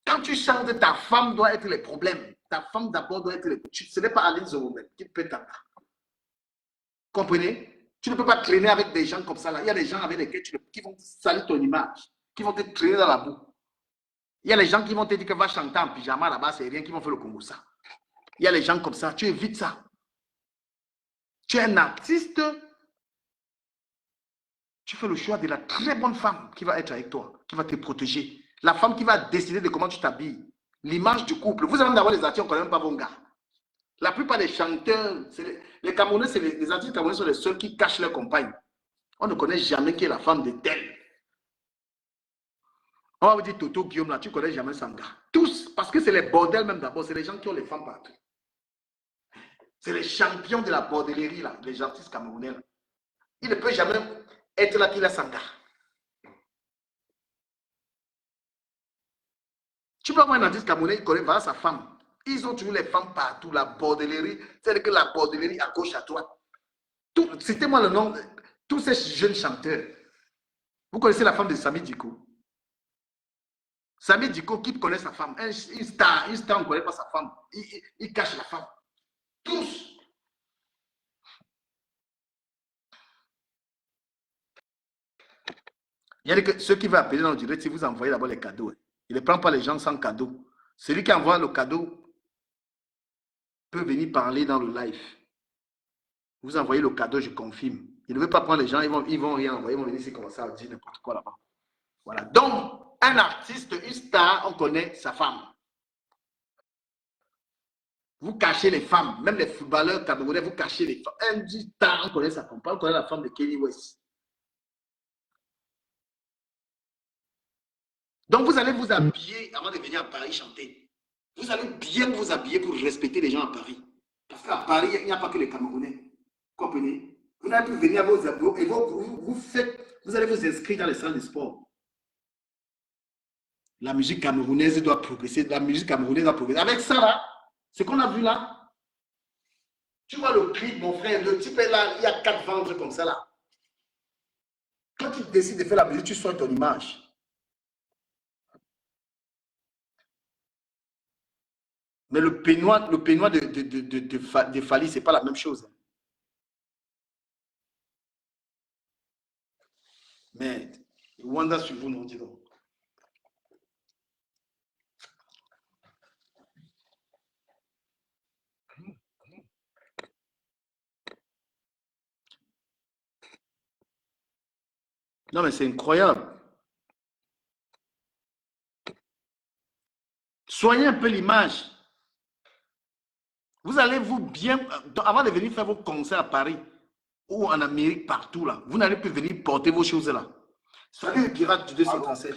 Quand tu chantes, ta femme doit être les problèmes. Ta femme d'abord doit être les problèmes. Ce n'est pas Aline Zobomben qui peut t'attendre. Comprenez? Tu ne peux pas traîner avec des gens comme ça. Là. Il y a des gens avec lesquels qui vont salir ton image, qui vont te traîner dans la boue. Il y a les gens qui vont te dire que va chanter en pyjama là-bas, c'est rien, qui vont faire le Congo ça. Il y a les gens comme ça, tu évites ça. Tu es un artiste, tu fais le choix de la très bonne femme qui va être avec toi, qui va te protéger. La femme qui va décider de comment tu t'habilles. L'image du couple. Vous allez d'avoir les artistes, on ne connaît même pas bon gars. La plupart des chanteurs, les Camerounais, les artistes camerounais sont les seuls qui cachent leur compagne. On ne connaît jamais qui est la femme de tel. On va vous dire Toto, Guillaume, là, tu ne connais jamais Sanga. Tous, parce que c'est les bordels même d'abord, c'est les gens qui ont les femmes partout. C'est les champions de la bordellerie, là, les artistes camerounais. Là. Il ne peut jamais être là qu'il a Sanga. Tu peux avoir un artiste camerounais, il connaît voilà, sa femme. Ils ont toujours les femmes partout, la bordellerie. C'est-à-dire que la bordellerie à gauche, à droite. Citez-moi le nom de tous ces jeunes chanteurs. Vous connaissez la femme de Sami Diko? Sami Diko, qui connaît sa femme? Une star, on ne connaît pas sa femme. Il cache la femme. Tous. Il y a que ceux qui veulent appeler dans le direct, si vous envoyez d'abord les cadeaux. Il ne prend pas les gens sans cadeau. Celui qui envoie le cadeau peut venir parler dans le live. Vous envoyez le cadeau, je confirme. Il ne veut pas prendre les gens, ils vont rien envoyer, ils vont venir ici commencer à dire n'importe quoi là-bas. Voilà. Donc, un artiste, une star, on connaît sa femme. Vous cachez les femmes, même les footballeurs camerounais, vous cachez les femmes. Un star, on connaît sa femme, on connaît la femme de Kanye West. Donc, vous allez vous habiller avant de venir à Paris chanter. Vous allez bien vous habiller pour respecter les gens à Paris. Parce qu'à Paris, il n'y a pas que les Camerounais. Vous comprenez? Vous n'allez plus venir à vos abos et vous allez vous inscrire dans les salles de sport. La musique camerounaise doit progresser. La musique camerounaise doit progresser. Avec ça, là, ce qu'on a vu là, tu vois le clip, mon frère, le type est là, il y a 4 ventres comme ça là. Quand tu décides de faire la musique, tu soignes ton image. Mais le peignoir de Fali, ce n'est pas la même chose. Mais Wanda sur vous, non, dis donc. Non, mais c'est incroyable. Soignez un peu l'image. Vous allez vous bien, avant de venir faire vos concerts à Paris ou en Amérique, partout là, vous n'allez plus venir porter vos choses là. Soyez le pirate du 237.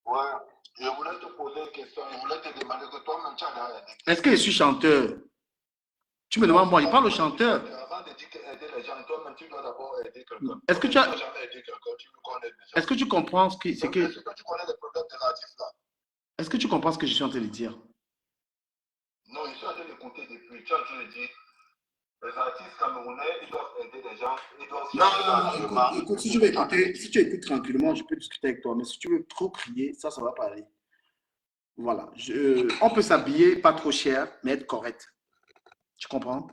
Ouais, je voulais te poser une question. Je voulais te demander que toi-même, tu as derrière. Est-ce que je suis chanteur? Tu me demandes, moi, il parle au chanteur. Avant de dire aider les gens, toi-même, tu dois d'abord aider quelqu'un. Est-ce que tu as. jamais aidé quelqu'un, tu me connais déjà. Est-ce que tu comprends ce que. Est-ce que tu connais les problèmes de l'artiste là? Est-ce que tu comprends ce que je suis en train de dire? Non, je suis en train d'écouter depuis. Tu es en train de dire. Les artistes camerounais, ils doivent aider les gens. Ils doivent non, écoute, si tu veux écouter, si tu écoutes tranquillement, je peux discuter avec toi. Mais si tu veux trop crier, ça va pas aller. Voilà. On peut s'habiller pas trop cher, mais être correct. Tu comprends?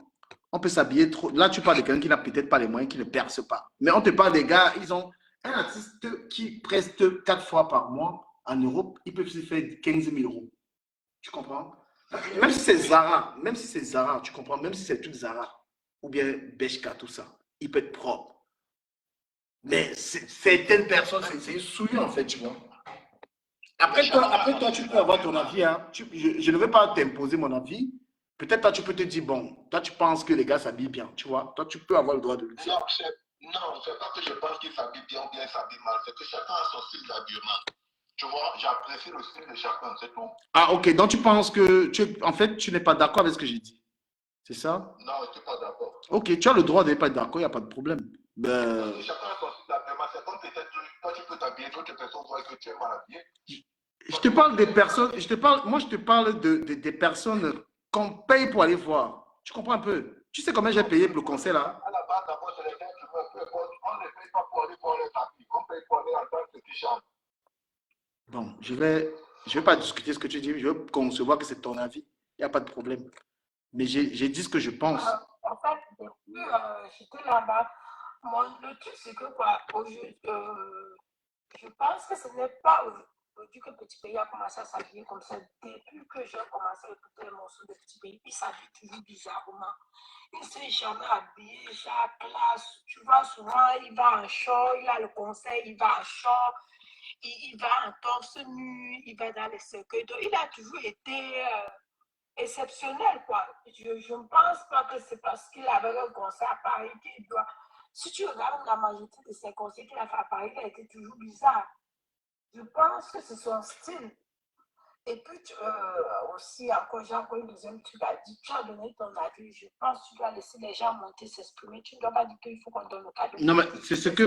On peut s'habiller trop. Là, tu parles de quelqu'un qui n'a peut-être pas les moyens, qui ne perce pas. Mais on te parle des gars, ils ont un artiste qui preste 4 fois par mois en Europe, il peut se faire 15 000 euros. Tu comprends? Même si c'est Zara, tu comprends? Même si c'est tout Zara, ou bien Bershka, tout ça, il peut être propre. Mais certaines personnes, c'est souillé en fait, tu vois. Après toi, tu peux avoir ton avis. Hein. Je ne veux pas t'imposer mon avis. Peut-être toi, tu peux te dire, bon, toi, tu penses que les gars s'habillent bien, tu vois. Toi, tu peux avoir le droit de le dire. Non, c'est pas que je pense qu'ils s'habillent bien ou bien ils s'habillent mal. C'est que chacun a son style d'habillement. Tu vois, j'apprécie le style de chacun, c'est tout. Ah, ok. Donc, tu penses que, en fait, tu n'es pas d'accord avec ce que j'ai dit. C'est ça? Non, je ne suis pas d'accord. Ok, tu as le droit de ne pas être d'accord, il n'y a pas de problème. Chacun a son style d'habillement. C'est comme peut-être toi, tu peux t'habiller, d'autres personnes voient que tu es mal habillé. Je te parle des personnes, moi, je te parle des personnes qu'on paye pour aller voir. Tu comprends un peu? Tu sais combien j'ai payé pour le concert là? À la base, d'abord, c'est les gens qui veulent. On ne paye pas pour aller voir les tapis. On paye pour aller entendre ce qui chante. Bon, je vais pas discuter ce que tu dis. Je veux concevoir que c'est ton avis. Il n'y a pas de problème. Mais j'ai dit ce que je pense. En fait, depuis j'étais là-bas, le truc c'est que quoi, je pense que ce n'est pas aujourd'hui que Petit Pays a commencé à s'habiller comme ça. Depuis que j'ai commencé à écouter les morceaux de Petit Pays, il s'habille toujours bizarrement. Il ne s'est jamais habillé, chaque classe. Tu vois, souvent, il va en short, il a le conseil, il va en short, il va en torse nu, il va dans les cercueils. Donc, il a toujours été exceptionnel, quoi. Je ne pense pas que c'est parce qu'il avait un concert à Paris qu'il doit. Si tu regardes la majorité de ses concerts qu'il a fait à Paris, il a été toujours bizarre. Je pense que c'est son style. Et puis, aussi, encore, j'ai encore une deuxième, tu as dit, tu as donné ton avis. Je pense que tu dois laisser les gens monter, s'exprimer. Tu ne dois pas dire qu'il faut qu'on donne le cadeau. Non, mais c'est ce que...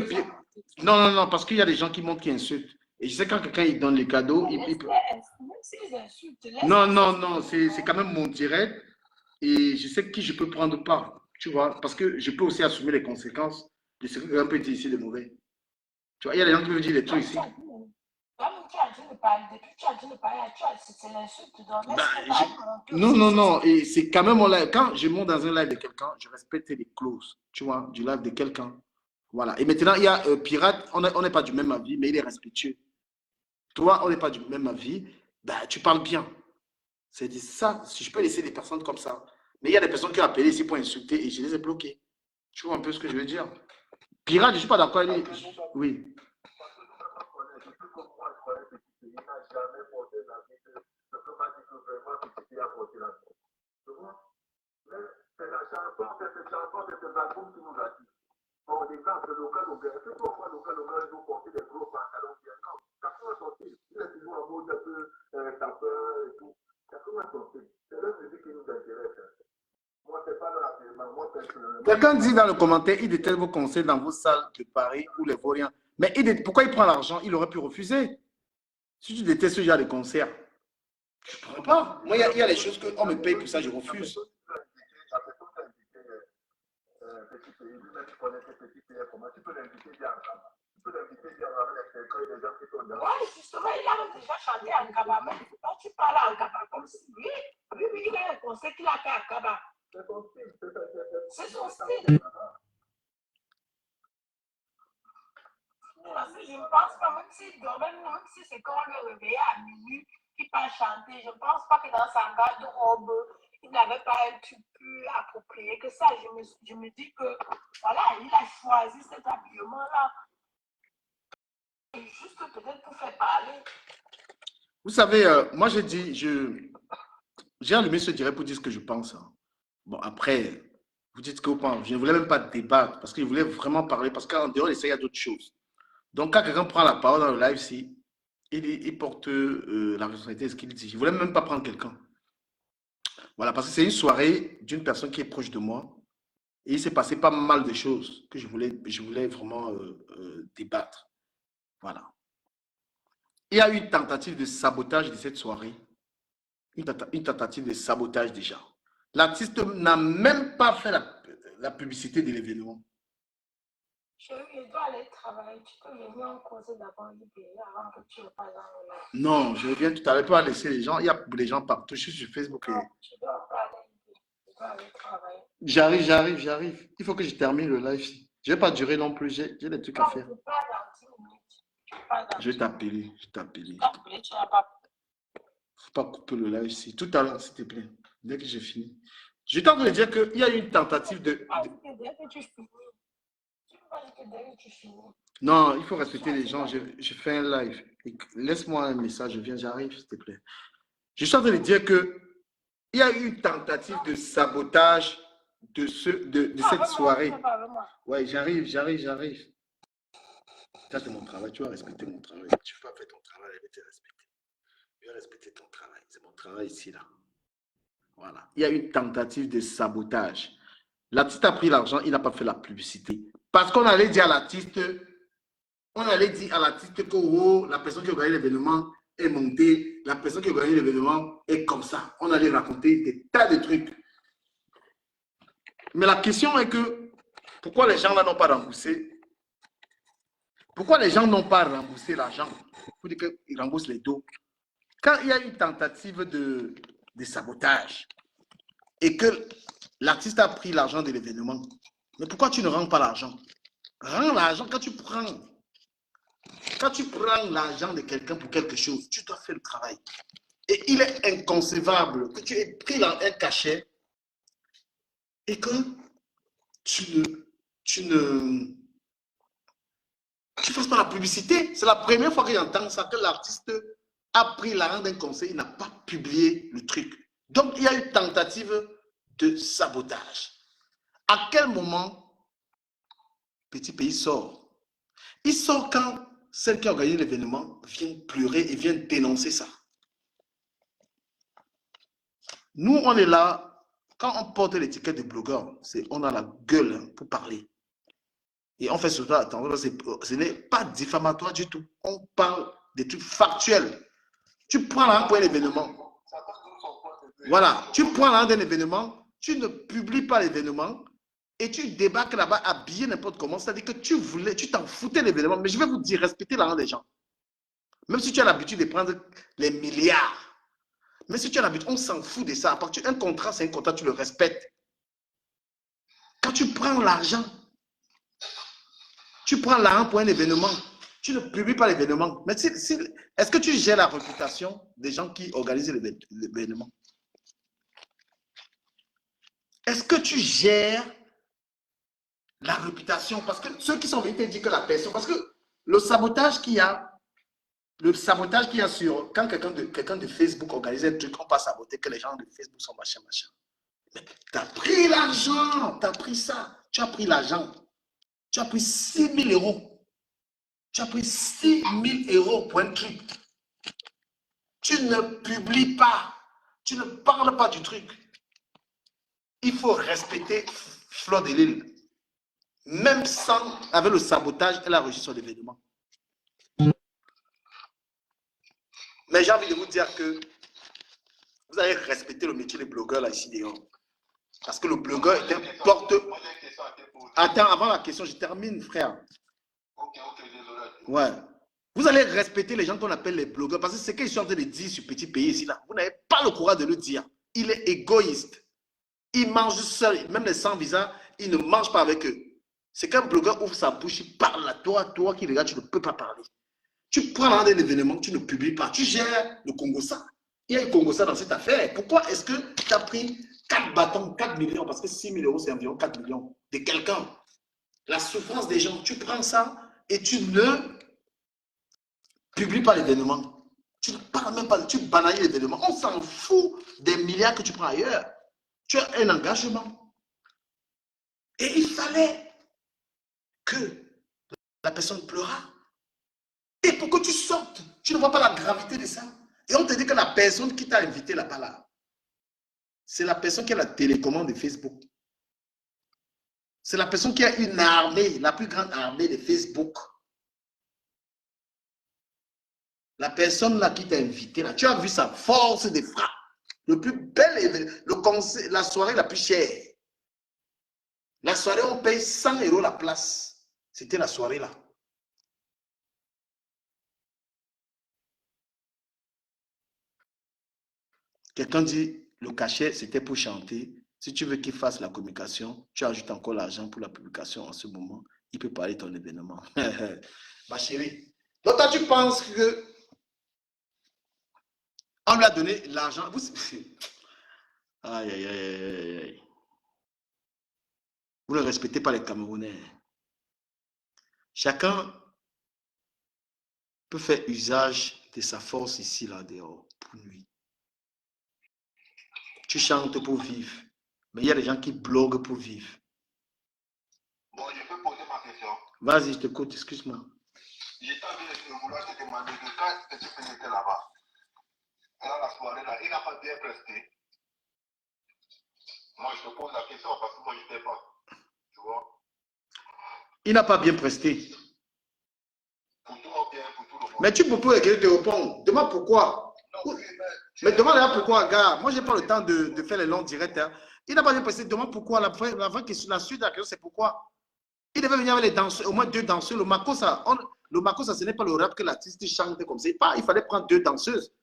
Non, non, non, parce qu'il y a des gens qui montent, qui insultent. Et je sais quand quelqu'un il donne les cadeaux, il peut... Même s'ils insultent, Non, non, non, c'est quand même mon direct. Et je sais qui je peux prendre part, tu vois, parce que je peux aussi assumer les conséquences de ce que quelqu'un peut dire ici de mauvais. Tu vois, il y a des gens qui peuvent dire des trucs ici. Toi-même, tu as dit ne pas, depuis tu as dit ne pas, c'est l'insulte. Donc, non, non, non. Et c'est quand même mon live. Quand je monte dans un live de quelqu'un, je respecte les clauses, tu vois, du live de quelqu'un. Voilà. Et maintenant, il y a Pirate, on n'est pas du même avis, mais il est respectueux. Toi, on n'est pas du même avis, ben, tu parles bien. C'est ça. Si je peux laisser des personnes comme ça. Mais il y a des personnes qui ont appelé ici pour insulter et je les ai bloquées. Tu vois un peu ce que je veux dire? Pirate, je ne suis pas d'accord. Oui. C'est la chanson, c'est cette chanson, c'est cet album qui nous attire. Bon, l'exemple de local, est-ce que pourquoi local, ils ont porté des gros pantalons bien? Non, chacun a son style. Il est toujours en mode un peu tapeur et tout. Chacun a son style. C'est leur musique qui nous intéresse. Moi, c'est pas là, moi, personnellement. Quelqu'un dit dans le commentaire, il déteste vos concerts dans vos salles de Paris ou les Vauriens. Mais pourquoi il prend l'argent? Il aurait pu refuser. Si tu détestes ce genre de concert, je ne prends pas. Moi, il y a les choses qu'on me paye pour ça, je refuse. Tu peux l'inviter bien en Kaba. Tu peux l'inviter bien avec les gens qui sont dans. Oui, justement, il a déjà chanté en Kaba. Même quand tu parles en Kaba, comme si oui, il a un concert qu'il a fait en Kaba. C'est son style. C'est son style. Parce que je ne pense pas, même si c'est quand on le réveillait à minuit, qu'il peut chanter, je ne pense pas que dans sa garde-robe, il n'avait pas un truc plus approprié que ça. Je me dis que, voilà, il a choisi cet habillement-là. Juste peut-être pour faire parler. Vous savez, moi j'ai dit, j'ai allumé ce direct pour dire ce que je pense. Hein. Bon, après, vous dites ce que vous pensez. Je ne voulais même pas débattre parce que je voulais vraiment parler parce qu'en dehors de ça, il y a d'autres choses. Donc, quand quelqu'un prend la parole dans le live, si, il porte la responsabilité de ce qu'il dit. Je ne voulais même pas prendre quelqu'un. Voilà, parce que c'est une soirée d'une personne qui est proche de moi. Et il s'est passé pas mal de choses que je voulais vraiment débattre. Voilà. Il y a eu une tentative de sabotage de cette soirée. Une tentative de sabotage déjà. L'artiste n'a même pas fait la publicité de l'événement. Chérie, je dois aller travailler. Tu peux venir en causer d'abord avant que tu repasses dans le live. Non, je reviens tout à l'heure. Je peux pas laisser les gens. Il y a des gens partout. Je suis sur Facebook. Non, tu dois pas aller. Je dois aller travailler. J'arrive. Il faut que je termine le live. Je ne vais pas durer non plus. J'ai des trucs à faire. Je vais t'appeler. Tu n'as pas. Faut pas couper le live ici. Tout à l'heure, s'il te plaît. Dès que j'ai fini. Je suis en train de dire qu'il y a eu une tentative de... Non, il faut respecter les gens. Je fais un live. Laisse-moi un message. Je viens, j'arrive, s'il te plaît. Je suis en train de dire que il y a eu une tentative de sabotage de cette soirée. Ouais, j'arrive. Ça, c'est mon travail. Tu vas respecter mon travail. Tu vas faire ton travail. Je vais te respecter. Je vais respecter ton travail. C'est mon travail ici, là. Voilà. Il y a eu une tentative de sabotage. L'artiste a pris l'argent, il n'a pas fait la publicité. Parce qu'on allait dire à l'artiste, que oh, la personne qui a gagné l'événement est montée, la personne qui a gagné l'événement est comme ça. On allait raconter des tas de trucs. Mais la question est que, pourquoi les gens là n'ont pas remboursé? Pourquoi les gens n'ont pas remboursé l'argent? Pour dire qu'ils remboursent les dos. Quand il y a une tentative de sabotage et que l'artiste a pris l'argent de l'événement, mais pourquoi tu ne rends pas l'argent? Rends l'argent quand tu prends. Quand tu prends l'argent de quelqu'un pour quelque chose, tu dois faire le travail. Et il est inconcevable que tu aies pris un cachet et que tu fasses pas la publicité. C'est la première fois que j'entends ça, que l'artiste a pris l'argent d'un conseil, il n'a pas publié le truc. Donc, il y a eu tentative de sabotage. À quel moment Petit Pays sort? Il sort quand celle qui a organisé l'événement vient pleurer et vient dénoncer ça. Nous, on est là, quand on porte l'étiquette de blogueur, on a la gueule pour parler. Et on fait surtout attention, ce n'est pas diffamatoire du tout. On parle des trucs factuels. Tu prends là pour un événement. Voilà, tu prends là d'un événement, tu ne publies pas l'événement et tu débarques là-bas habillé n'importe comment. C'est-à-dire que tu t'en foutais de l'événement. Mais je vais vous dire, respectez l'argent des gens. Même si tu as l'habitude de prendre les milliards. Mais si tu as l'habitude, on s'en fout de ça. Un contrat, c'est un contrat, tu le respectes. Quand tu prends l'argent, pour un événement, tu ne publies pas l'événement. Mais est-ce que tu gères la réputation des gens qui organisent l'événement? Est-ce que tu gères la réputation? Parce que ceux qui sont venus te dire que la personne... Parce que le sabotage qu'il y a sur... Quand quelqu'un de Facebook organise un truc, on passe saboter que les gens de Facebook sont machin. Mais tu as pris l'argent, tu as pris ça. Tu as pris l'argent. Tu as pris 6 000 euros. Tu as pris 6 000 euros pour un truc. Tu ne publies pas. Tu ne parles pas du truc. Il faut respecter Fleur de Lille. Même sans, avec le sabotage, elle a reçu son événement. Mais j'ai envie de vous dire que vous allez respecter le métier des blogueurs là ici dehors. Parce que le blogueur est un porte... Attends, avant la question, je termine, frère. Ok, désolé. Ouais. Vous allez respecter les gens qu'on appelle les blogueurs. Parce que c'est qu'ils sont en train de dire sur Petit Pays ici, là. Vous n'avez pas le courage de le dire. Il est égoïste. Il mange seul. Même les sans-visa, il ne mange pas avec eux. C'est qu'un blogueur ouvre sa bouche, il parle à toi qui regarde, tu ne peux pas parler. Tu prends un événement, tu ne publies pas. Tu gères le Congo-Ça. Il y a le Congo-Ça dans cette affaire. Pourquoi est-ce que tu as pris 4 bâtons, 4 millions, parce que 6 000 euros, c'est environ 4 millions, de quelqu'un? La souffrance des gens, tu prends ça et tu ne publies pas l'événement. Tu ne parles même pas, tu banalises l'événement. On s'en fout des milliards que tu prends ailleurs. Tu as un engagement. Et il fallait que la personne pleura. Et pour que tu sortes, tu ne vois pas la gravité de ça. Et on te dit que la personne qui t'a invité là-bas, là, c'est la personne qui a la télécommande de Facebook. C'est la personne qui a une armée, la plus grande armée de Facebook. La personne là qui t'a invité, là, tu as vu sa force de frappe. Le plus bel, la soirée la plus chère. La soirée, on paye 100 euros la place. C'était la soirée là. Quelqu'un dit, le cachet, c'était pour chanter. Si tu veux qu'il fasse la communication, tu ajoutes encore l'argent pour la publication en ce moment. Il peut parler de ton événement. Ma chérie. Donc, toi, tu penses que on lui a donné l'argent. Aïe, aïe, aïe, aïe. Vous ne respectez pas les Camerounais. Chacun peut faire usage de sa force ici, là, dehors, pour lui. Tu chantes pour vivre. Mais il y a des gens qui bloguent pour vivre. Bon, je peux poser ma question. Vas-y, je t'écoute, excuse-moi. J'étais en train de vouloir te demander de quand est-ce que tu étais là-bas. Là, la soirée, là, il n'a pas bien presté. Moi, je te pose la question parce que moi, je n'étais pas. Tu vois? Il n'a pas bien presté. Pour tout le bien, pour tout le monde. Mais tu peux pas te répondre. Demande pourquoi. Non, oui, mais demande pourquoi, gars. Moi, je n'ai pas le temps de faire les longs directs. Hein. Il n'a pas bien presté. Demande pourquoi. La vraie question, la suite de la question, c'est pourquoi. Il devait venir avec les danseurs, au moins 2 danseurs. Le Makossa, ce n'est pas le rap que l'artiste chante comme ça. Il fallait prendre 2 danseuses.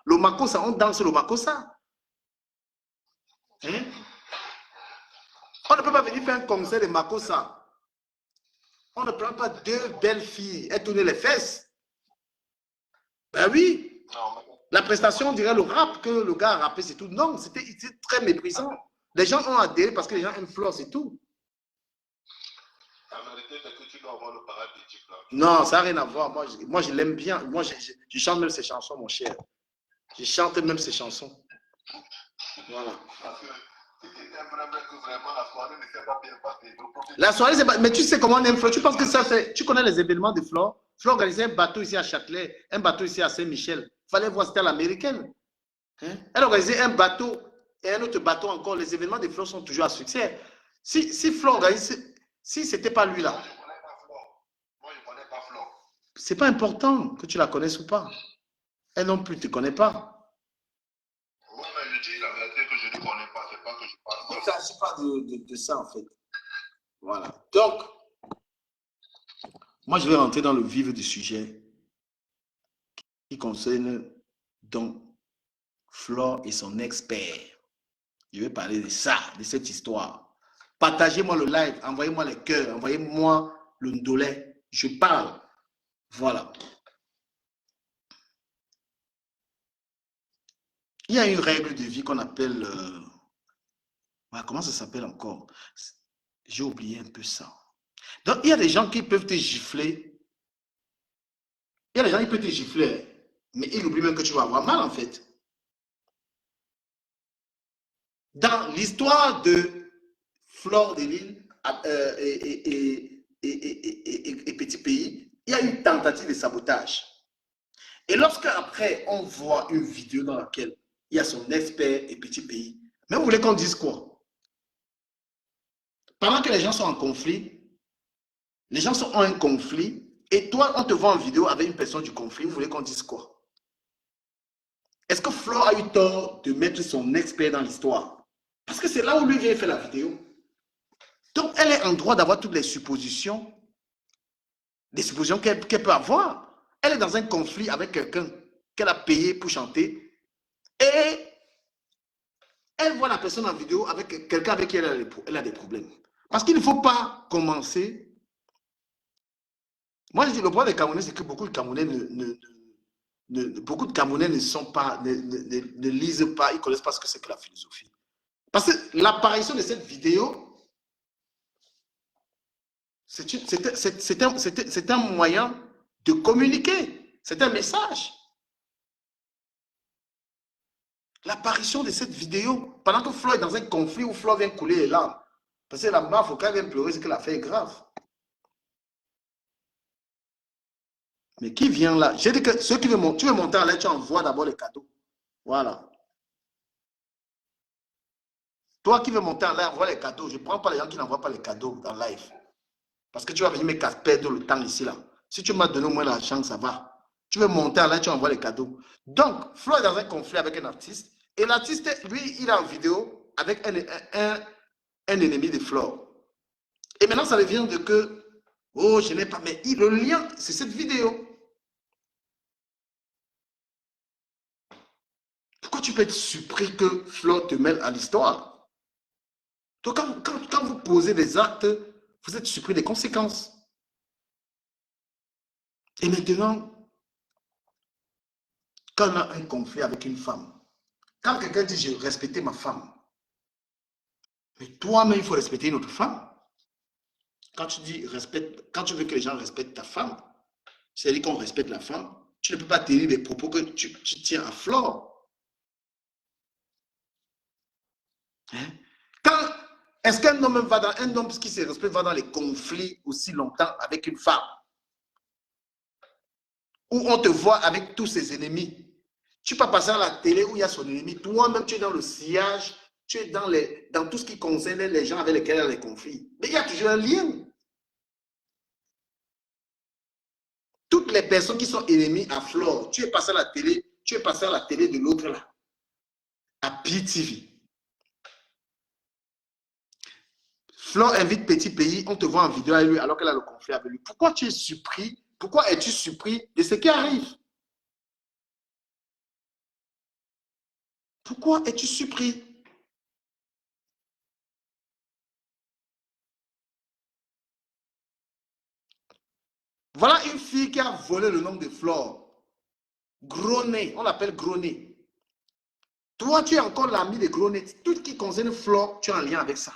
Le Makossa, on danse le Makossa. Hein? On ne peut pas venir faire un concert de Makossa. On ne prend pas 2 belles filles et tourner les fesses. Ben oui. La prestation, on dirait le rap que le gars a rappé, c'est tout. Non, c'était très méprisant. Les gens ont adhéré parce que les gens aiment Flore, c'est tout. La vérité, c'est que tu dois avoir le parade de type là. Non, ça n'a rien à voir. Moi, je l'aime bien. Moi, je chante même ses chansons, mon cher. Je chante même ses chansons. Voilà. Parce que si tu aimes vraiment la soirée ne s'est pas bien passée. La soirée, c'est pas... Mais tu sais comment on aime Flore. Tu penses que ça, c'est... Tu connais les événements de Flore? Flore organisait un bateau ici à Châtelet, un bateau ici à Saint-Michel. Il fallait voir, c'était à l'américaine. Hein? Elle organisait un bateau et un autre bateau encore. Les événements de Flore sont toujours à succès. Si Flore organisait, si ce n'était pas lui là. Moi, je ne connais pas Flore. C'est pas important que tu la connaisses ou pas. Elle non plus ne te connaît pas. Oui, mais je dis la vérité que je ne connais pas. C'est pas que je parle. Il ne s'agit pas de ça en fait. Voilà. Donc, moi je vais rentrer dans le vif du sujet qui concerne donc Flore et son ex-père. Je vais parler de ça, de cette histoire. Partagez-moi le live, envoyez-moi les cœurs, envoyez-moi le ndolé. Je parle. Voilà. Il y a une règle de vie qu'on appelle... comment ça s'appelle encore? J'ai oublié un peu ça. Donc, il y a des gens qui peuvent te gifler. Il y a des gens qui peuvent te gifler, mais ils oublient même que tu vas avoir mal en fait. Dans l'histoire de Flore de Lille et Petit Pays, il y a une tentative de sabotage. Et lorsque après on voit une vidéo dans laquelle il y a son ex-père et Petit Pays, mais vous voulez qu'on dise quoi? Pendant que les gens sont en conflit, les gens sont en un conflit, et toi, on te voit en vidéo avec une personne du conflit, vous voulez qu'on dise quoi? Est-ce que Flore a eu tort de mettre son ex-père dans l'histoire? Parce que c'est là où lui vient faire la vidéo. Donc, elle est en droit d'avoir toutes les suppositions, des suppositions qu'elle peut avoir. Elle est dans un conflit avec quelqu'un qu'elle a payé pour chanter, et elle voit la personne en vidéo avec quelqu'un avec qui elle a des problèmes. Parce qu'il ne faut pas commencer. Moi, je dis, le problème des Camerounais, c'est que beaucoup de Camerounais ne sont pas, ne lisent pas, ils ne connaissent pas ce que c'est que la philosophie. Parce que l'apparition de cette vidéo, c'est un moyen de communiquer. C'est un message. L'apparition de cette vidéo, pendant que Flore est dans un conflit où Flore vient couler les larmes. Parce que la mafia, faut qu'elle vienne pleurer, c'est que l'affaire est grave. Mais qui vient là? J'ai dit que ceux qui veulent monter, tu veux monter en l'air, tu envoies d'abord les cadeaux. Voilà. Toi qui veux monter en l'air, envoie les cadeaux. Je ne prends pas les gens qui n'envoient pas les cadeaux dans live. Parce que tu vas venir me perdre le temps ici là. Si tu m'as donné au moins l'argent, ça va. Tu veux monter en l'air, tu envoies les cadeaux. Donc, Flore est dans un conflit avec un artiste. Et l'artiste, lui, il est en vidéo avec un ennemi de Flore. Et maintenant, ça devient de que, oh, je n'ai pas, mais le lien, c'est cette vidéo. Pourquoi tu peux être surpris que Flore te mêle à l'histoire? Donc, quand vous posez des actes, vous êtes surpris des conséquences. Et maintenant, quand on a un conflit avec une femme, quand quelqu'un dit je respectais ma femme, mais toi-même, il faut respecter une autre femme. Quand tu dis respecte, quand tu veux que les gens respectent ta femme, c'est-à-dire qu'on respecte la femme, tu ne peux pas tenir des propos que tu tiens à Flore. Hein? Est-ce qu'un homme va dans un homme qui se respecte va dans les conflits aussi longtemps avec une femme? Où on te voit avec tous ses ennemis. Tu peux passer à la télé où il y a son ennemi. Toi-même, tu es dans le sillage, tu es dans tout ce qui concerne les gens avec lesquels il y a les conflits. Mais il y a toujours un lien. Toutes les personnes qui sont ennemies à Flore, tu es passé à la télé, tu es passé à la télé de l'autre là, à PTV. Flore invite Petit Pays, on te voit en vidéo avec lui alors qu'elle a le conflit avec lui. Pourquoi tu es surpris? Pourquoi es-tu surpris de ce qui arrive? Pourquoi es-tu surpris? Voilà une fille qui a volé le nom de Flore. Gros nez, on l'appelle gros nez. Toi, tu es encore l'ami de gros nez. Tout ce qui concerne Flore, tu es en lien avec ça.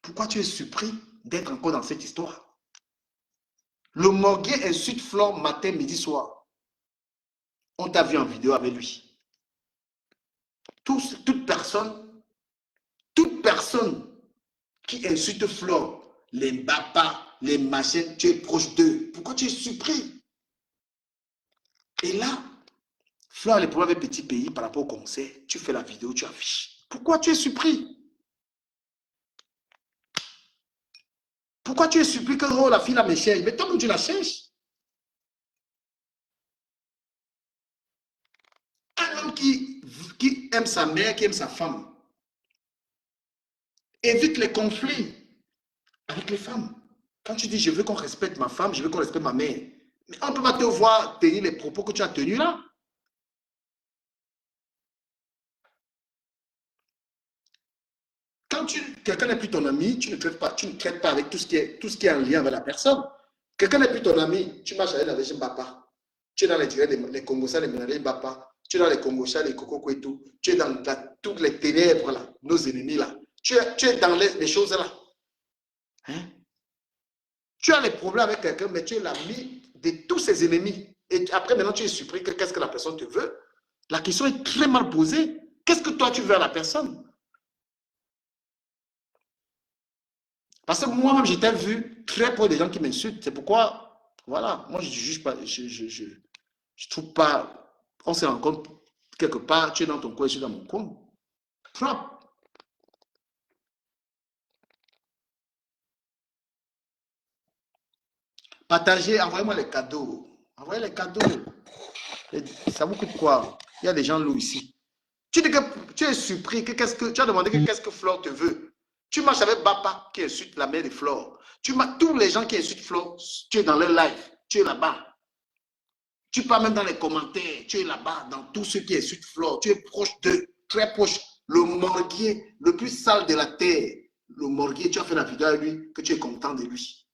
Pourquoi tu es surpris d'être encore dans cette histoire? Le Morguet insulte Flore matin, midi, soir. On t'a vu en vidéo avec lui. Toute personne qui insulte Flore, les Mbappa, les machines, tu es proche d'eux. Pourquoi tu es surpris? Et là, Fleur a les problèmes avec Petit Pays par rapport au concert. Tu fais la vidéo, tu affiches. Pourquoi tu es surpris? Pourquoi tu es surpris que oh, la fille là me cherche? Mais toi, tu la cherches. Un homme qui aime sa mère, qui aime sa femme, évite les conflits avec les femmes. Quand tu dis je veux qu'on respecte ma femme, je veux qu'on respecte ma mère, mais on ne peut pas te voir tenir les propos que tu as tenus là. Quand quelqu'un n'est plus ton ami, tu ne traites pas avec tout ce qui est en lien avec la personne. Quelqu'un n'est plus ton ami, tu marches avec la Végin Bapa. Tu es dans les directs les Congosais, les Ménalais Bapa. Tu es dans les Congosais, les Coco et tout. Tu es dans toutes les ténèbres là, nos ennemis là. Tu es dans les choses là. Hein? Tu as les problèmes avec quelqu'un, mais tu es l'ami de tous ses ennemis. Et après, maintenant, tu es surpris que qu'est-ce que la personne te veut. La question est très mal posée. Qu'est-ce que toi, tu veux à la personne? Parce que moi-même, j'étais vu très proche des gens qui m'insultent. C'est pourquoi, voilà, moi, je ne juge pas. Je trouve pas. On se rencontre quelque part, tu es dans ton coin, je suis dans mon coin. Propre. Partagez, envoyez-moi les cadeaux. Envoyez les cadeaux. Ça vous coûte quoi? Il y a des gens loups ici. Tu dis que tu es surpris, tu as demandé qu'est-ce que Flore te veut. Tu marches avec Bapa qui insulte la mère de Flore. Tous les gens qui insultent Flore, tu es dans leur live, tu es là-bas. Tu parles même dans les commentaires, tu es là-bas, dans tous ceux qui insultent Flore. Tu es proche d'eux, très proche. Le morguier, le plus sale de la terre. Le morguier, tu as fait la vidéo avec lui, que tu es content de lui.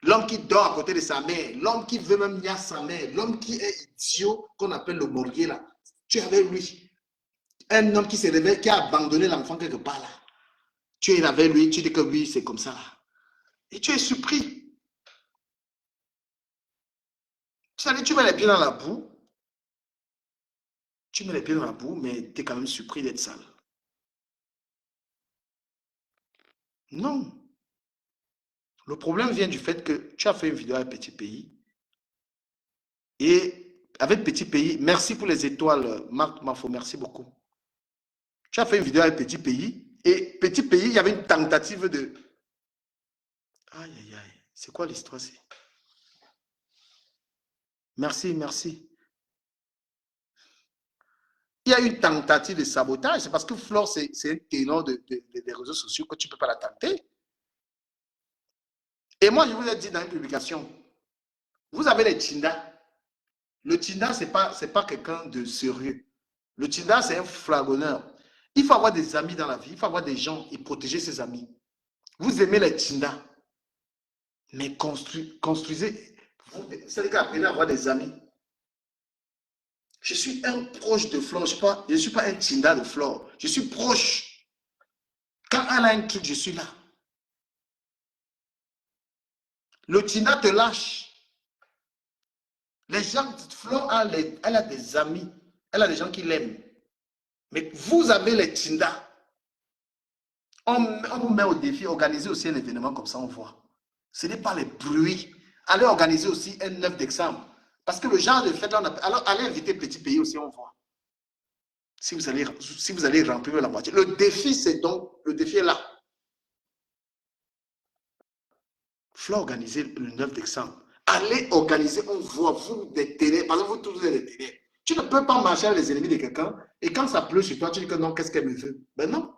L'homme qui dort à côté de sa mère, l'homme qui veut même nier sa mère, l'homme qui est idiot, qu'on appelle le morguier là. Tu es avec lui. Un homme qui se réveille, qui a abandonné l'enfant quelque part là. Tu es avec lui, tu dis que oui, c'est comme ça là. Et tu es surpris. Tu mets les pieds dans la boue. Tu mets les pieds dans la boue, mais tu es quand même surpris d'être sale. Non. Le problème vient du fait que tu as fait une vidéo avec Petit Pays. Et avec Petit Pays, merci pour les étoiles, Marc Mafo, merci beaucoup. Tu as fait une vidéo avec Petit Pays. Et Petit Pays, il y avait une tentative de... Aïe, aïe, aïe. C'est quoi l'histoire? Merci, merci. Il y a une tentative de sabotage. C'est parce que Flore, c'est un ténor des réseaux sociaux que tu ne peux pas la tenter. Et moi, je vous ai dit dans une publication, vous avez les Tinda. Le Tinda, ce n'est pas quelqu'un de sérieux. Le Tinda, c'est un flagonneur. Il faut avoir des amis dans la vie. Il faut avoir des gens et protéger ses amis. Vous aimez les Tinda. Mais construisez. C'est-à-dire qu'apprenez à avoir des amis. Je suis un proche de Flore. Je ne suis pas un Tinda de Flore. Je suis proche. Quand elle a un truc, je suis là. Le Tinda te lâche. Les gens, Flore, elle a des amis. Elle a des gens qui l'aiment. Mais vous avez les Tinda. On vous met au défi, organisez aussi un événement comme ça, on voit. Ce n'est pas les bruits. Allez organiser aussi un 9 décembre. Parce que le genre de fête, là, alors allez inviter Petit Pays aussi, on voit. Si vous allez remplir la moitié. Le défi, c'est donc, le défi est là. Flore organiser le 9 décembre. Allez organiser, on voit, vous, des télés, parce que vous tous des télés. Tu ne peux pas marcher avec les ennemis de quelqu'un et quand ça pleut sur toi, tu dis que non, qu'est-ce qu'elle me veut? Ben non.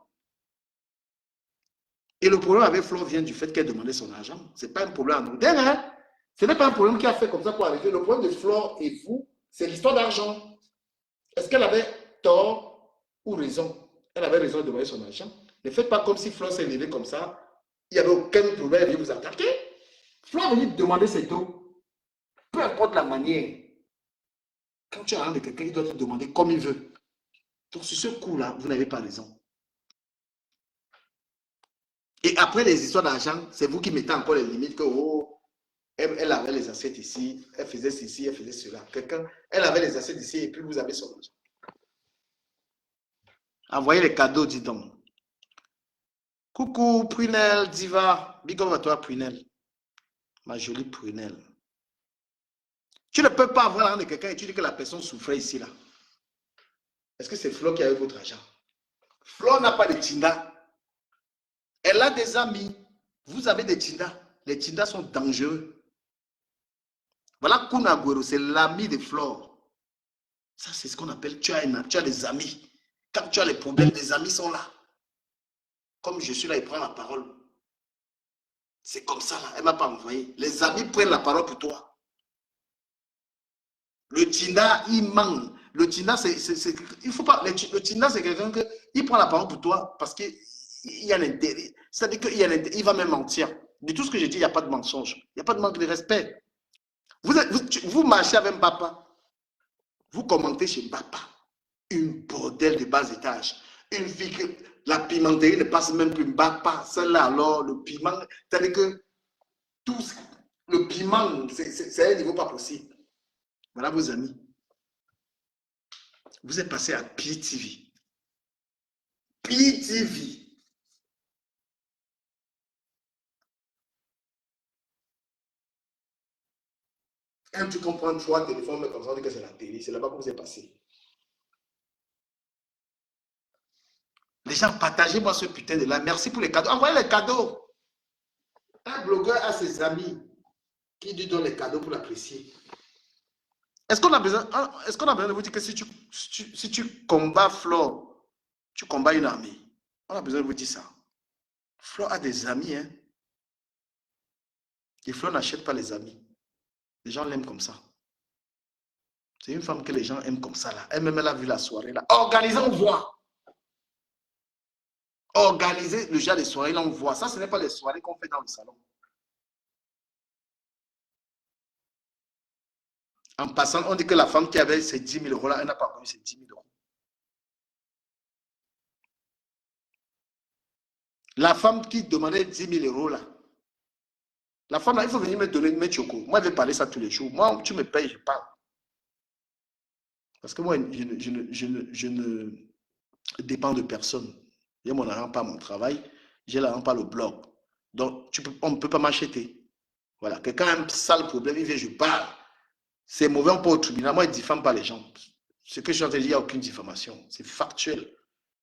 Et le problème avec Flore vient du fait qu'elle demandait son argent. Ce n'est pas un problème anodin, hein? Ce n'est pas un problème qui a fait comme ça pour arriver. Le problème de Flore et vous, c'est l'histoire d'argent. Est-ce qu'elle avait tort ou raison? Elle avait raison de demander son argent. Ne faites pas comme si Flore s'est levée comme ça. Il n'y avait aucun problème, elle vient vous attaquer. Flore est venue demander ses dos. Peu importe la manière. Quand tu as un de quelqu'un, il doit te demander comme il veut. Donc, sur ce coup-là, vous n'avez pas raison. Et après les histoires d'argent, c'est vous qui mettez encore les limites que, oh, elle avait les assiettes ici, elle faisait ceci, elle faisait cela. Elle avait les assiettes ici et puis vous avez son argent. Envoyez les cadeaux, dis donc. Coucou, Prunelle, Diva. Big up à toi, Prunelle. Ma jolie Prunelle. Tu ne peux pas avoir l'argent de quelqu'un et tu dis que la personne souffrait ici, là. Est-ce que c'est Flo qui a eu votre argent? Flo n'a pas de Tinda. Elle a des amis. Vous avez des Tinda. Les Tinda sont dangereux. Voilà Kunagüero, c'est l'ami de Flo. Ça, c'est ce qu'on appelle, tu as des amis. Quand tu as les problèmes, les amis sont là. Comme je suis là, il prend la parole. C'est comme ça, là. Elle ne m'a pas envoyé. Les amis prennent la parole pour toi. Le Tinda, il manque. Le Tinda, il faut pas. Le Tinda, c'est quelqu'un qui prend la parole pour toi parce qu'il y a l'intérêt. C'est-à-dire qu'il va même mentir. De tout ce que j'ai dit, il n'y a pas de mensonge. Il n'y a pas de manque de respect. Vous marchez avec Mbappa. Vous commentez chez Mbappa. Une bordel de bas étage. Une fille que la pimenterie ne passe même plus Mbappa. Celle-là, alors, le piment. C'est-à-dire que tout le piment, c'est un niveau pas possible. Voilà vos amis. Vous êtes passé à PTV. PTV. Quand tu comprends 3 téléphones comme ça, on dit que c'est la télé. C'est là-bas que vous êtes passé. Les gens, partagez-moi ce putain de là. Merci pour les cadeaux. Envoyez les cadeaux. Un blogueur a ses amis qui lui donnent les cadeaux pour l'apprécier. Est-ce qu'on a besoin de vous dire que si tu combats Flo, tu combats une armée? On a besoin de vous dire ça. Flo a des amis, hein. Et Flo n'achète pas les amis. Les gens l'aiment comme ça. C'est une femme que les gens aiment comme ça, là. Elle-même, elle a vu la soirée, là. Organisez, on voit. Organisez le genre de soirées, là, on voit. Ça, ce n'est pas les soirées qu'on fait dans le salon. En passant, on dit que la femme qui avait ces 10 000 euros, là, elle n'a pas connu ces 10 000 euros. La femme qui demandait 10 000 euros, là. La femme, là, il faut venir me donner mes chocos. Moi, je vais parler ça tous les jours. Moi, tu me payes, je parle. Parce que moi, je ne dépends de personne. J'ai mon argent par mon travail, j'ai l'argent par le blog. Donc, on ne peut pas m'acheter. Voilà. Quelqu'un a un sale problème, il vient, je parle. C'est mauvais, on peut au tribunal. Moi, je ne diffame pas les gens. Ce que je suis en train de dire, il n'y a aucune diffamation. C'est factuel.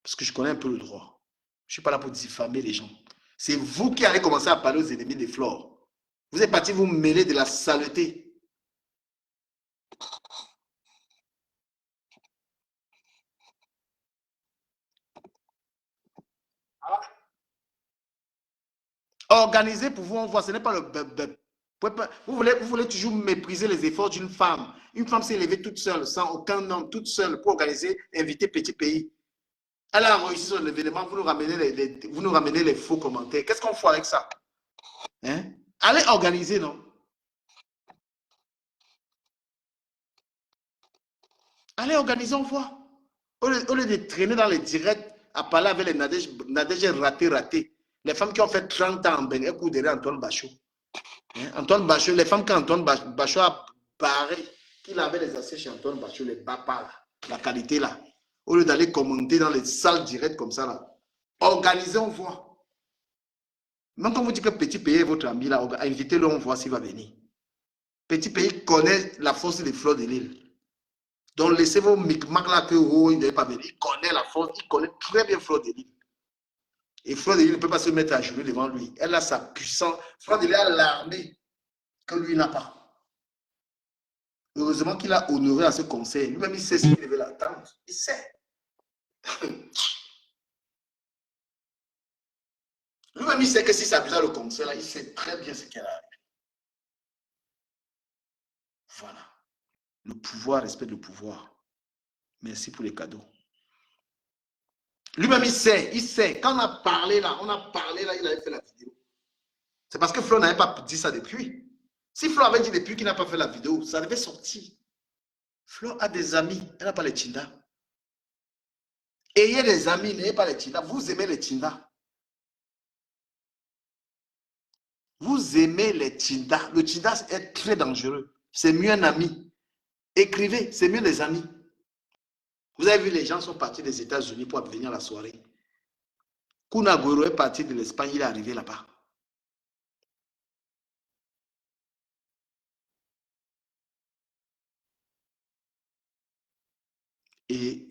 Parce que je connais un peu le droit. Je ne suis pas là pour diffamer les gens. C'est vous qui allez commencer à parler aux ennemis des flores. Vous êtes parti vous mêler de la saleté. Organisé pour vous, on voit, ce n'est pas le beb. Vous voulez toujours mépriser les efforts d'une femme. Une femme s'est levée toute seule, sans aucun homme, toute seule, pour organiser, inviter Petit Pays. Elle a réussi son événement, vous nous ramenez les faux commentaires. Qu'est-ce qu'on fait avec ça? Hein? Allez organiser, non? Allez organiser, on voit. Au lieu de traîner dans les directs, à parler avec les Nadège raté. Les femmes qui ont fait 30 ans en Bénin, elles courent derrière Antoine Bachot. Hein? Antoine Bachot, les femmes qu'Antoine Bachot a barré, qu'il avait les assiettes chez Antoine Bachot, les bapas là, la qualité là. Au lieu d'aller commenter dans les salles directes comme ça là. Organisez, on voit. Même quand vous dites que Petit Pays est votre ami là, invitez-le, on voit s'il va venir. Petit Pays connaît la force des fleurs de l'île. Donc laissez vos micmacs là que il ne va pas venir. Il connaît la force, il connaît très bien Fleur de l'île. Et Fleur de l'île ne peut pas se mettre à genoux devant lui. Elle a sa puissance. Fleur de l'île a l'armée que lui n'a pas. Heureusement qu'il a honoré à ce conseil. Lui-même, il sait ce qu'il devait l'attendre. Il sait. Lui-même, il sait que si ça faisait le conseil, là, il sait très bien ce qu'elle a. Voilà. Le pouvoir respecte le pouvoir. Merci pour les cadeaux. Lui-même, il sait. Quand on a parlé là, il avait fait la vidéo. C'est parce que Flo n'avait pas dit ça depuis. Si Flo avait dit depuis qu'il n'a pas fait la vidéo, ça devait sortir. Flo a des amis, elle n'a pas les Tinda. Ayez des amis, n'ayez pas les Tinda. Vous aimez les Tinda. Vous aimez les Tinda. Le Tinda est très dangereux. C'est mieux un ami. Écrivez, c'est mieux des amis. Vous avez vu, les gens sont partis des États-Unis pour venir à la soirée. Kun Agüero est parti de l'Espagne, il est arrivé là-bas. Et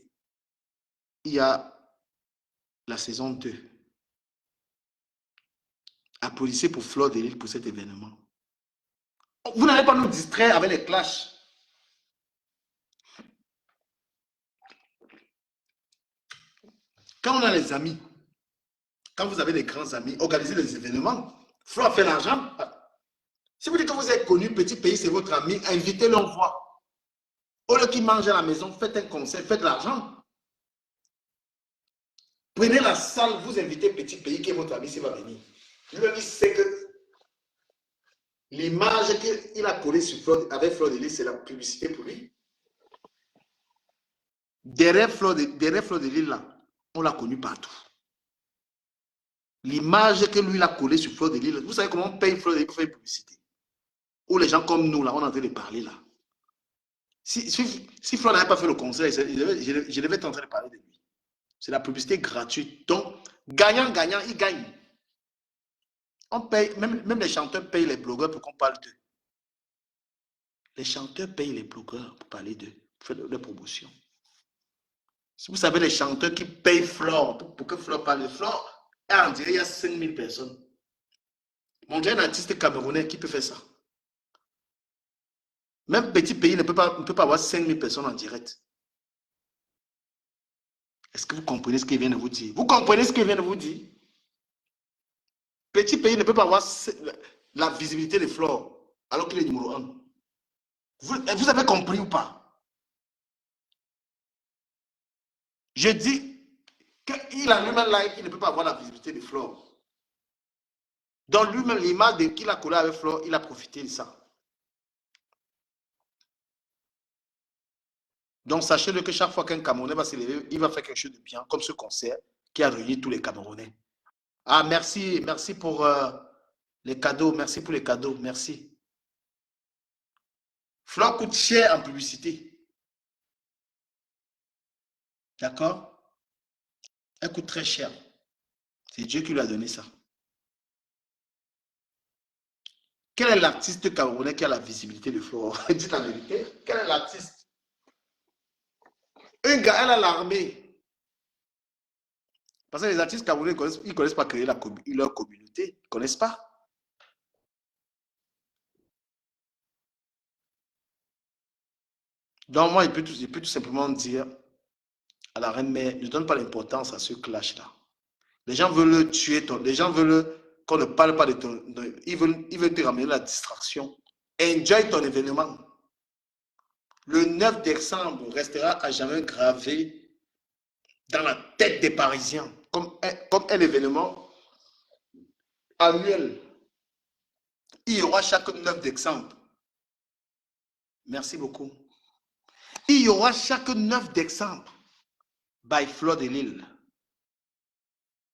il y a la saison 2. Applaudissez pour Fleur de Lille pour cet événement. Vous n'allez pas nous distraire avec les clashs. Quand on a les amis, quand vous avez des grands amis, organisez des événements. Fleur fait l'argent. Si vous dites que vous êtes connu, petit pays, c'est votre ami, invitez-le en voix. Au lieu qu'il mange à la maison, faites un concert, faites de l'argent. Prenez la salle, vous invitez petit pays qui est votre ami, s'il va venir. Lui-même, il sait que l'image qu'il a collée avec Fleur de Lys, c'est la publicité pour lui. Derrière Fleur de Lys, là, on l'a connu partout. L'image que lui a collée sur Fleur de Lys, vous savez comment on paye Fleur de Lys pour faire une publicité? Ou les gens comme nous, là, on est en train de parler là. Si Fleur n'avait pas fait le concert, je devais être en train de parler de lui. C'est la publicité gratuite. Donc, gagnant, il gagne. On paye, même les chanteurs payent les blogueurs pour qu'on parle d'eux. Les chanteurs payent les blogueurs pour parler d'eux, pour faire leur promotion. Si vous savez les chanteurs qui payent Fleur pour que Fleur parle de Fleur, on dirait il y a 5000 personnes. Montrez un artiste camerounais qui peut faire ça. Même petit pays ne peut pas avoir 5000 personnes en direct. Est-ce que vous comprenez ce qu'il vient de vous dire? Vous comprenez ce qu'il vient de vous dire? Petit pays ne peut pas avoir la visibilité de Fleur alors qu'il est numéro 1. Vous avez compris ou pas? Je dis qu'il a lui-même là qu'il ne peut pas avoir la visibilité de Fleur. Donc lui-même, l'image qu'il a collé avec Fleur, il a profité de ça. Donc sachez-le que chaque fois qu'un Camerounais va s'élever, il va faire quelque chose de bien, comme ce concert qui a réuni tous les Camerounais. Ah, merci pour les cadeaux, merci pour les cadeaux, merci. Fleur coûte cher en publicité. D'accord? Elle coûte très cher. C'est Dieu qui lui a donné ça. Quel est l'artiste camerounais qui a la visibilité de Fleur? Dites la vérité. Quel est l'artiste? Un gars, elle a l'armée. Parce que les artistes camerounais, ils ne connaissent pas créer leur communauté. Ils ne connaissent pas. Donc, moi, je peux tout simplement dire à la reine mère, ne donne pas l'importance à ce clash-là. Les gens veulent tuer les gens veulent qu'on ne parle pas de ton... Ils veulent te ramener la distraction. Enjoy ton événement. Le 9 décembre restera à jamais gravé dans la tête des Parisiens comme un événement annuel. Il y aura chaque 9 décembre. Merci beaucoup. Il y aura chaque 9 décembre by Fleur de Lille.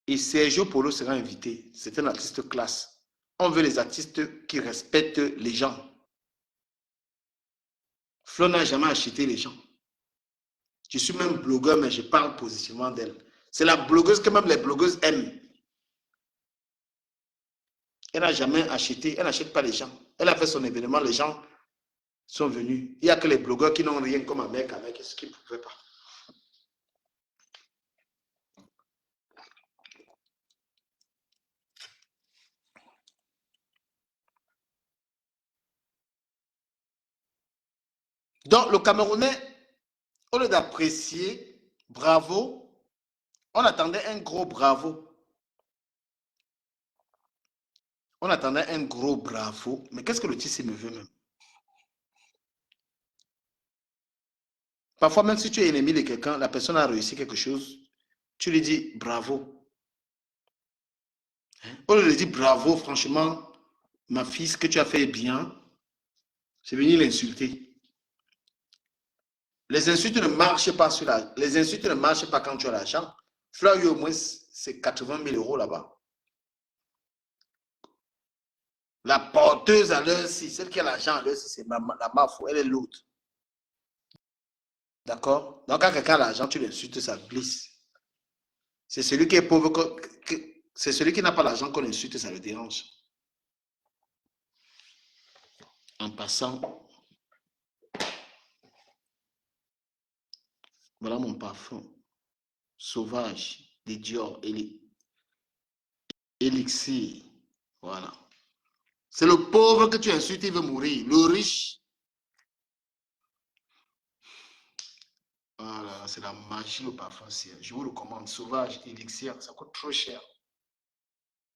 Et Sergio Polo sera invité. C'est un artiste classe. On veut les artistes qui respectent les gens. Fleur n'a jamais acheté les gens. Je suis même blogueur, mais je parle positivement d'elle. C'est la blogueuse que même les blogueuses aiment. Elle n'a jamais acheté, elle n'achète pas les gens. Elle a fait son événement, les gens sont venus. Il n'y a que les blogueurs qui n'ont rien comme un mec avec ce qu'ils ne pouvaient pas. Donc, le Camerounais, au lieu d'apprécier, bravo, on attendait un gros bravo. On attendait un gros bravo. Mais qu'est-ce que le Tissi me veut même? Parfois, même si tu es ennemi de quelqu'un, la personne a réussi quelque chose, tu lui dis bravo. On lui dit bravo, franchement, ma fille, ce que tu as fait est bien. C'est venu l'insulter. Les insultes ne marchent pas sur la... Les insultes ne marchent pas quand tu as l'argent. Fleur, au moins, c'est 80 000 € là-bas. La porteuse à l'heure, si celle qui a l'argent à l'heure, si c'est la mafou, elle est l'autre. D'accord? Donc, quand quelqu'un a l'argent, tu l'insultes, ça glisse. C'est celui qui est pauvre C'est celui qui n'a pas l'argent qu'on insulte, ça le dérange. En passant, voilà mon parfum. Sauvage, des Dior, Elixir. Voilà. C'est le pauvre que tu insultes, il veut mourir. Le riche, voilà, c'est la magie, le parfum. Je vous recommande. Sauvage, Elixir, ça coûte trop cher.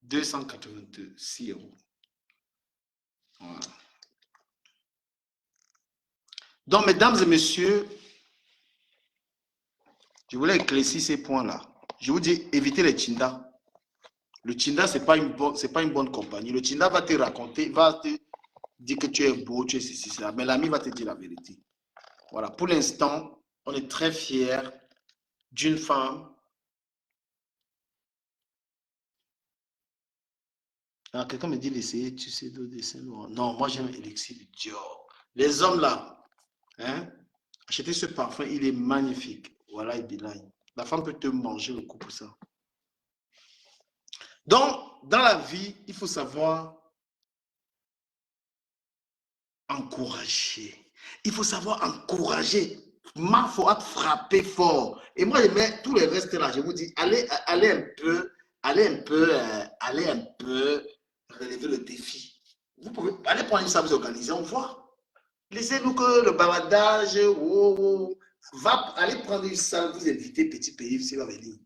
286 €. Voilà. Donc, mesdames et messieurs, je voulais éclaircir ces points-là. Je vous dis, évitez les Tinda. Le Tinda, ce n'est pas une bonne compagnie. Le Tinda va te raconter, va te dire que tu es beau, tu es ceci, cela. Mais l'ami va te dire la vérité. Voilà. Pour l'instant, on est très fiers d'une femme. Alors, quelqu'un me dit d'essayer, tu sais, de dessin noir. Non, moi j'aime Elixir de Dior. Les hommes là, hein, achetez ce parfum, il est magnifique. Voilà, il bilingue. La femme peut te manger le coup pour ça. Donc, dans la vie, il faut savoir encourager. Il faut savoir encourager. Il faut frapper fort. Et moi, je mets tous les restes là. Je vous dis, allez un peu relever le défi. Vous pouvez aller prendre une salle, vous organiser, on voit. Laissez-nous que le baladage, allez prendre une salle, vous invitez Petit Pays, s'il va venir.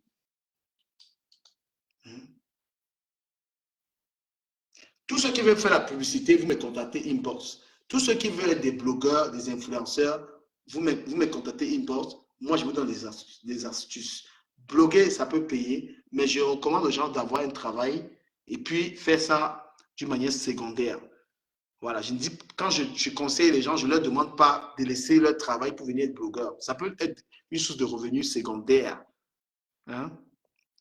Tous ceux qui veulent faire la publicité, vous me contactez inbox. Tous ceux qui veulent être des blogueurs, des influenceurs, vous me contactez inbox. Moi, je vous donne des astuces. Bloguer, ça peut payer, mais je recommande aux gens d'avoir un travail et puis faire ça d'une manière secondaire. Voilà, je dis, quand je conseille les gens, je ne leur demande pas de laisser leur travail pour venir être blogueur. Ça peut être une source de revenus secondaire. Hein?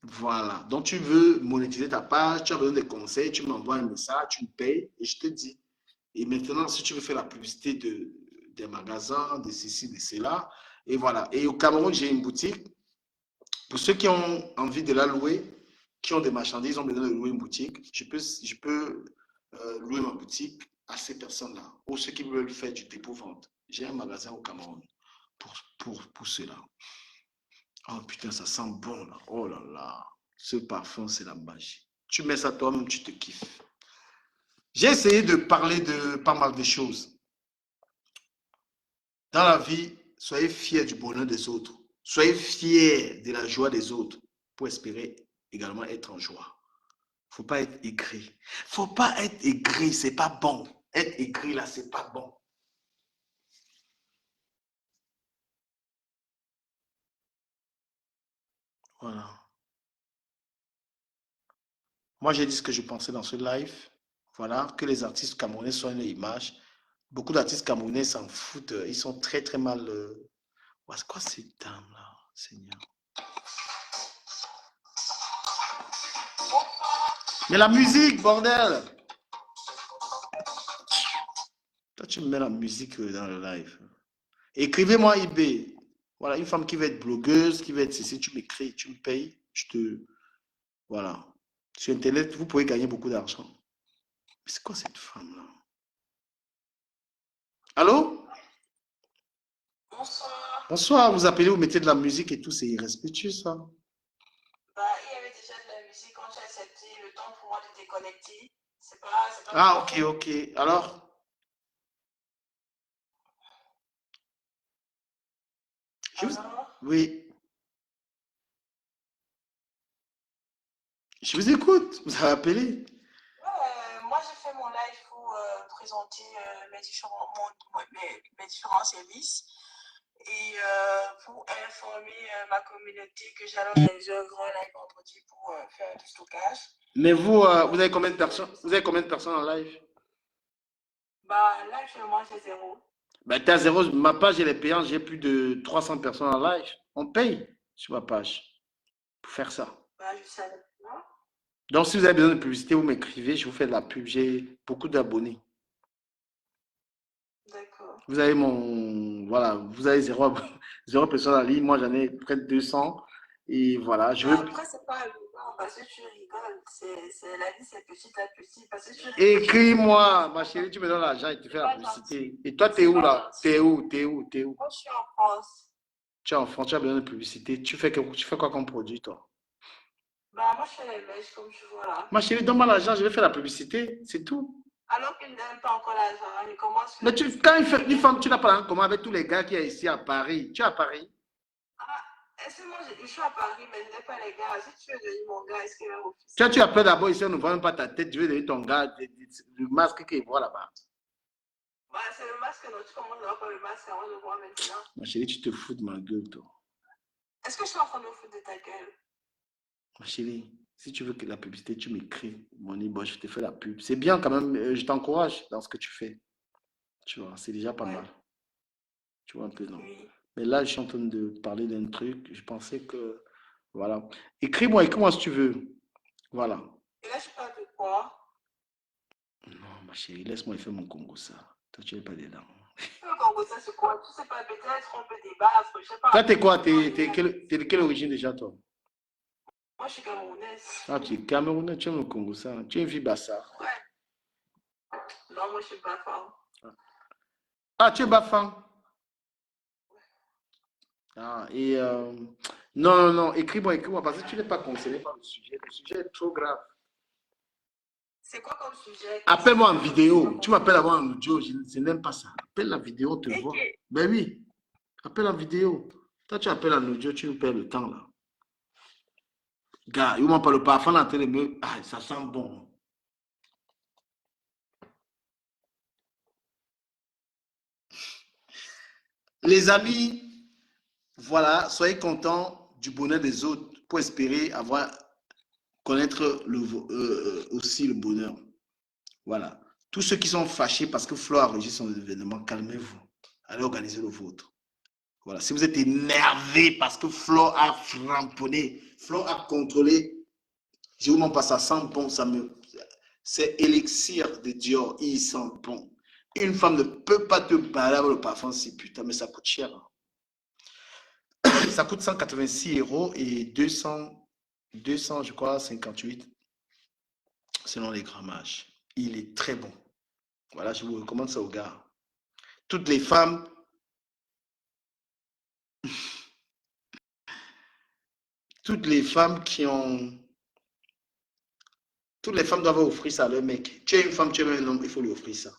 Voilà. Donc, tu veux monétiser ta page, tu as besoin de conseils, tu m'envoies un message, tu me payes et je te dis. Et maintenant, si tu veux faire la publicité des magasins, de ceci, de cela, et voilà. Et au Cameroun, j'ai une boutique. Pour ceux qui ont envie de la louer, qui ont des marchandises, ont besoin de louer une boutique, je peux louer ma boutique à ces personnes-là. Ou ceux qui veulent faire du dépôt-vente. J'ai un magasin au Cameroun pour cela. Oh putain, ça sent bon là. Oh là là. Ce parfum, c'est la magie. Tu mets ça toi-même, tu te kiffes. J'ai essayé de parler de pas mal de choses. Dans la vie, soyez fiers du bonheur des autres. Soyez fiers de la joie des autres pour espérer également être en joie. Il ne faut pas être aigri. Il ne faut pas être aigri, ce n'est pas bon. Être aigri là, ce n'est pas bon. Voilà. Moi, j'ai dit ce que je pensais dans ce live. Voilà, que les artistes camerounais soient une image. Beaucoup d'artistes camerounais s'en foutent. Ils sont très, très mal. C'est quoi ces dames-là, Seigneur? Mais la musique, bordel! Toi, tu me mets la musique dans le live. Écrivez-moi eBay. Voilà, une femme qui veut être blogueuse, qui veut être ceci, tu m'écris, tu me payes, Voilà. Sur Internet, vous pouvez gagner beaucoup d'argent. Mais c'est quoi cette femme-là? Allô? Bonsoir. Bonsoir, vous appelez, vous mettez de la musique et tout, c'est irrespectueux, ça. Bah, il y avait déjà de la musique quand j'ai accepté le temps pour moi de déconnecter. C'est pas Ah, ok. Alors? Oui. Je vous écoute, vous avez appelé. Moi, j'ai fait mon live pour présenter mes différents services et pour informer ma communauté que j'allais organiser un grand live vendredi pour faire du stockage. Mais vous avez combien de personnes? Vous avez combien de personnes en live? Bah, là, actuellement, j'ai 0. Bah, t'es à 0. Ma page, elle est payante. J'ai plus de 300 personnes en live. On paye sur ma page pour faire ça. Bah, je savais pas. Donc, si vous avez besoin de publicité, vous m'écrivez. Je vous fais de la pub. J'ai beaucoup d'abonnés. D'accord. Vous avez voilà, vous avez 0 personnes en ligne. Moi, j'en ai près de 200. Et voilà, Après, c'est pas parce que tu rigoles. La vie, c'est petit à petit. Parce que tu rigoles. Écris-moi, ma chérie, tu me donnes l'argent et tu fais la publicité. Et toi, t'es où là? T'es où? Moi, je suis en France. Tu es en France, tu as besoin de publicité. Tu fais quoi comme produit, toi? Bah, moi, je fais les mèches, comme tu vois là. Ma chérie, donne-moi l'argent, je vais faire la publicité. C'est tout. Alors qu'il ne donne pas encore l'argent, il commence. Mais quand une femme, tu n'as pas en commun avec tous les gars qui sont ici à Paris. Tu es à Paris? Excuse-moi, je suis à Paris, mais je n'ai pas les gars. Si tu veux devenir mon gars, est-ce qu'il va refuser? Tu appelles d'abord ici, on ne voit même pas ta tête. Je vais devenir ton gars, le masque qu'il voit là-bas. Bah, c'est le masque, non? Tu commences à voir pas le masque avant de voir maintenant. Ma chérie, tu te fous de ma gueule, toi. Est-ce que je suis en train de me foutre de ta gueule? Ma chérie, si tu veux que la publicité, tu m'écris. Mon bon, je te fais la pub. C'est bien quand même, je t'encourage dans ce que tu fais. Tu vois, c'est déjà pas mal. Tu vois un peu, non? Oui. Mais là, je suis en train de parler d'un truc. Je pensais que... Voilà. Écris-moi si tu veux. Voilà. Et là, je parle de quoi? Non, ma chérie, laisse-moi faire mon Congo, ça. Toi, tu n'es pas dedans. Le Congo, ça, c'est quoi? Tu sais pas, peut-être on peut débattre, je sais pas. Toi, t'es quoi? T'es de quelle origine déjà, toi? Moi, je suis camerounaise. Ah, tu es camerounais, tu aimes le Congo, ça. Tu es une fille Bassa. Ouais. Non, moi, je suis pas femme. Ah, tu es Bafang. Ah, et non, écris-moi, parce que tu n'es pas concerné par le sujet. Le sujet est trop grave. C'est quoi comme sujet? Appelle-moi en vidéo. Tu m'appelles avant en audio, je n'aime pas ça. Appelle la vidéo, on te voit. Ben oui, appelle en vidéo. Toi, tu appelles en audio, tu nous perds le temps là. Gars, il m'a pas le parfum dans la télé, mais ça sent bon. Les amis, voilà, soyez contents du bonheur des autres pour espérer connaître aussi le bonheur. Voilà. Tous ceux qui sont fâchés parce que Flo a enregistré son événement, calmez-vous. Allez organiser le vôtre. Voilà. Si vous êtes énervé parce que Flo a framponné, Flo a contrôlé, je vous montre pas, ça sent bon, c'est élixir de Dior, il sent bon. Une femme ne peut pas te parler avec le parfum si putain, mais ça coûte cher. Ça coûte 186 € et 200, je crois, 58 selon les grammages. Il est très bon. Voilà, je vous recommande ça aux gars. Toutes les femmes doivent offrir ça à leur mec. Tu es une femme, tu es un homme, il faut lui offrir ça.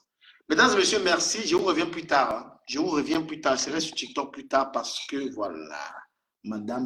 Mesdames et messieurs, merci. Je vous reviens plus tard. Je serai sur TikTok plus tard parce que voilà, madame.